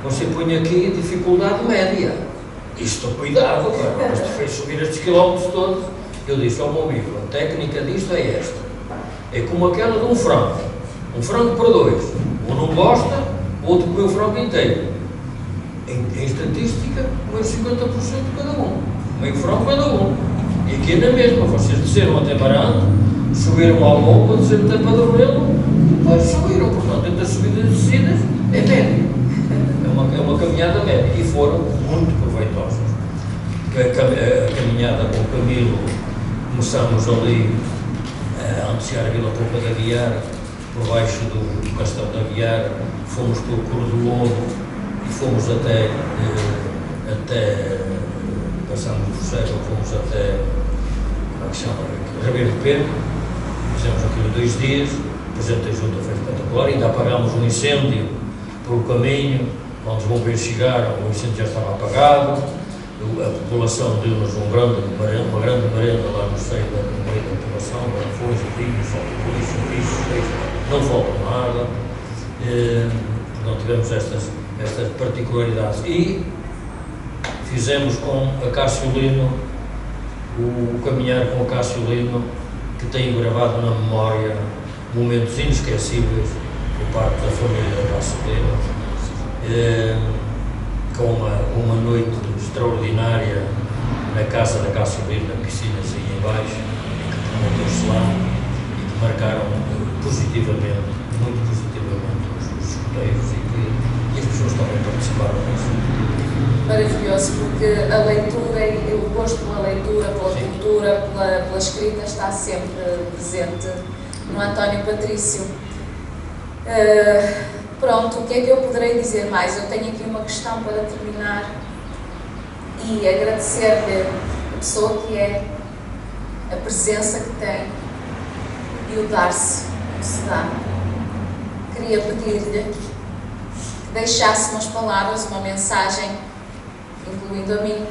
você põe aqui dificuldade média. Isto, cuidado, mas te fez subir estes quilómetros todos. Eu disse ao meu amigo: a técnica disto é esta. É como aquela de um frango para 2. Um não gosta, o outro comeu o frango inteiro. Em estatística, comeu 50% de cada um. Meio frango cada um. E aqui é na mesma, vocês desceram até Barante, subiram ao Lomba, desceram até Padronelo, e depois subiram. Portanto, entre as subidas e descidas, é média. É uma caminhada média. E foram muito proveitosas. A caminhada com o Camilo, começamos ali a anunciar a Vila Poupa da Guiar, por baixo do Castelo da Guiar, fomos pelo Coro do Lobo e fomos até passamos o Forcego, fomos até, como é que chama, Ribeiro de Pedro, fizemos aquilo 2 dias, o Presidente da Junta foi espetacular, ainda apagámos um incêndio pelo caminho, quando os bombeiros chegaram, o incêndio já estava apagado, a população deu-nos uma grande merenda lá no seio da população, arroz, vinho, salto de lixo, não falta nada, não tivemos estas particularidades. E fizemos com a Cássio Lino, o caminhar com a Cássio Lino, que tenho gravado na memória momentos inesquecíveis por parte da família da Cássio Lino, com uma noite extraordinária na casa da Cássio Lino, na piscinazinha em baixo, que promoveu-se lá e que marcaram positivamente, muito positivamente os escuteiros e as pessoas também participaram disso. Maravilhoso, porque a leitura e o gosto pela leitura, pela cultura, pela escrita está sempre presente no António Patrício. Pronto, o que é que eu poderei dizer mais? Eu tenho aqui uma questão para terminar e agradecer-lhe a pessoa que é, a presença que tem e o dar-se que se dá. Queria pedir-lhe que deixasse umas palavras, uma mensagem incluindo a mim,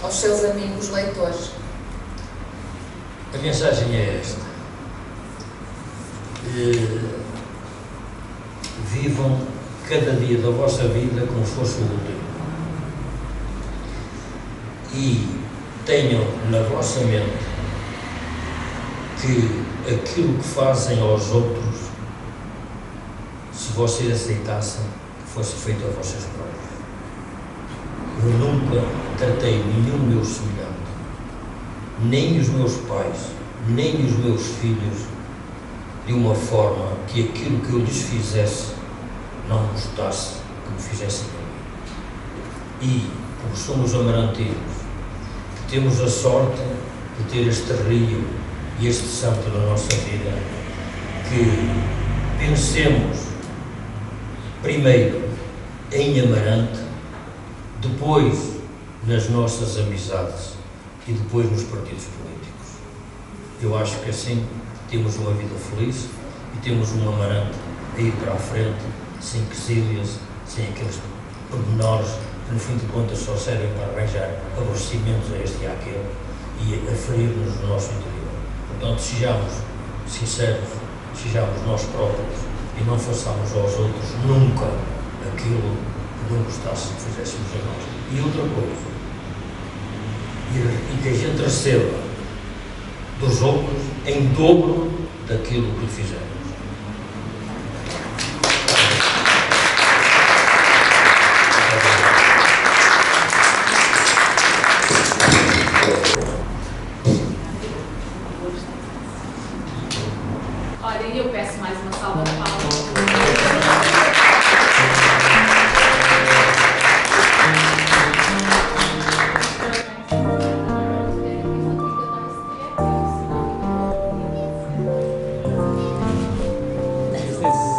aos seus amigos leitores. A mensagem é esta. Vivam cada dia da vossa vida como se fosse o último. E tenham na vossa mente que aquilo que fazem aos outros, se vocês aceitassem, que fosse feito a vocês próprios. Eu nunca tratei nenhum meu semelhante, nem os meus pais, nem os meus filhos, de uma forma que aquilo que eu lhes fizesse não gostasse que me fizessem a mim. E, como somos amarantinos, que temos a sorte de ter este rio e este santo na nossa vida, que pensemos primeiro em Amarante, depois nas nossas amizades e depois nos partidos políticos. Eu acho que assim temos uma vida feliz e temos um Amarante a ir para a frente, sem quesilhas, sem aqueles pormenores que no fim de contas só servem para arranjar aborrecimentos a este e àquele e a ferir-nos no nosso interior. Portanto, sejamos sinceros, sejamos nós próprios e não façamos aos outros nunca aquilo que não gostasse que fizéssemos a nós. E outra coisa, e que a gente receba dos outros em dobro daquilo que fizemos. Olha, eu peço mais uma salva de palmas. This is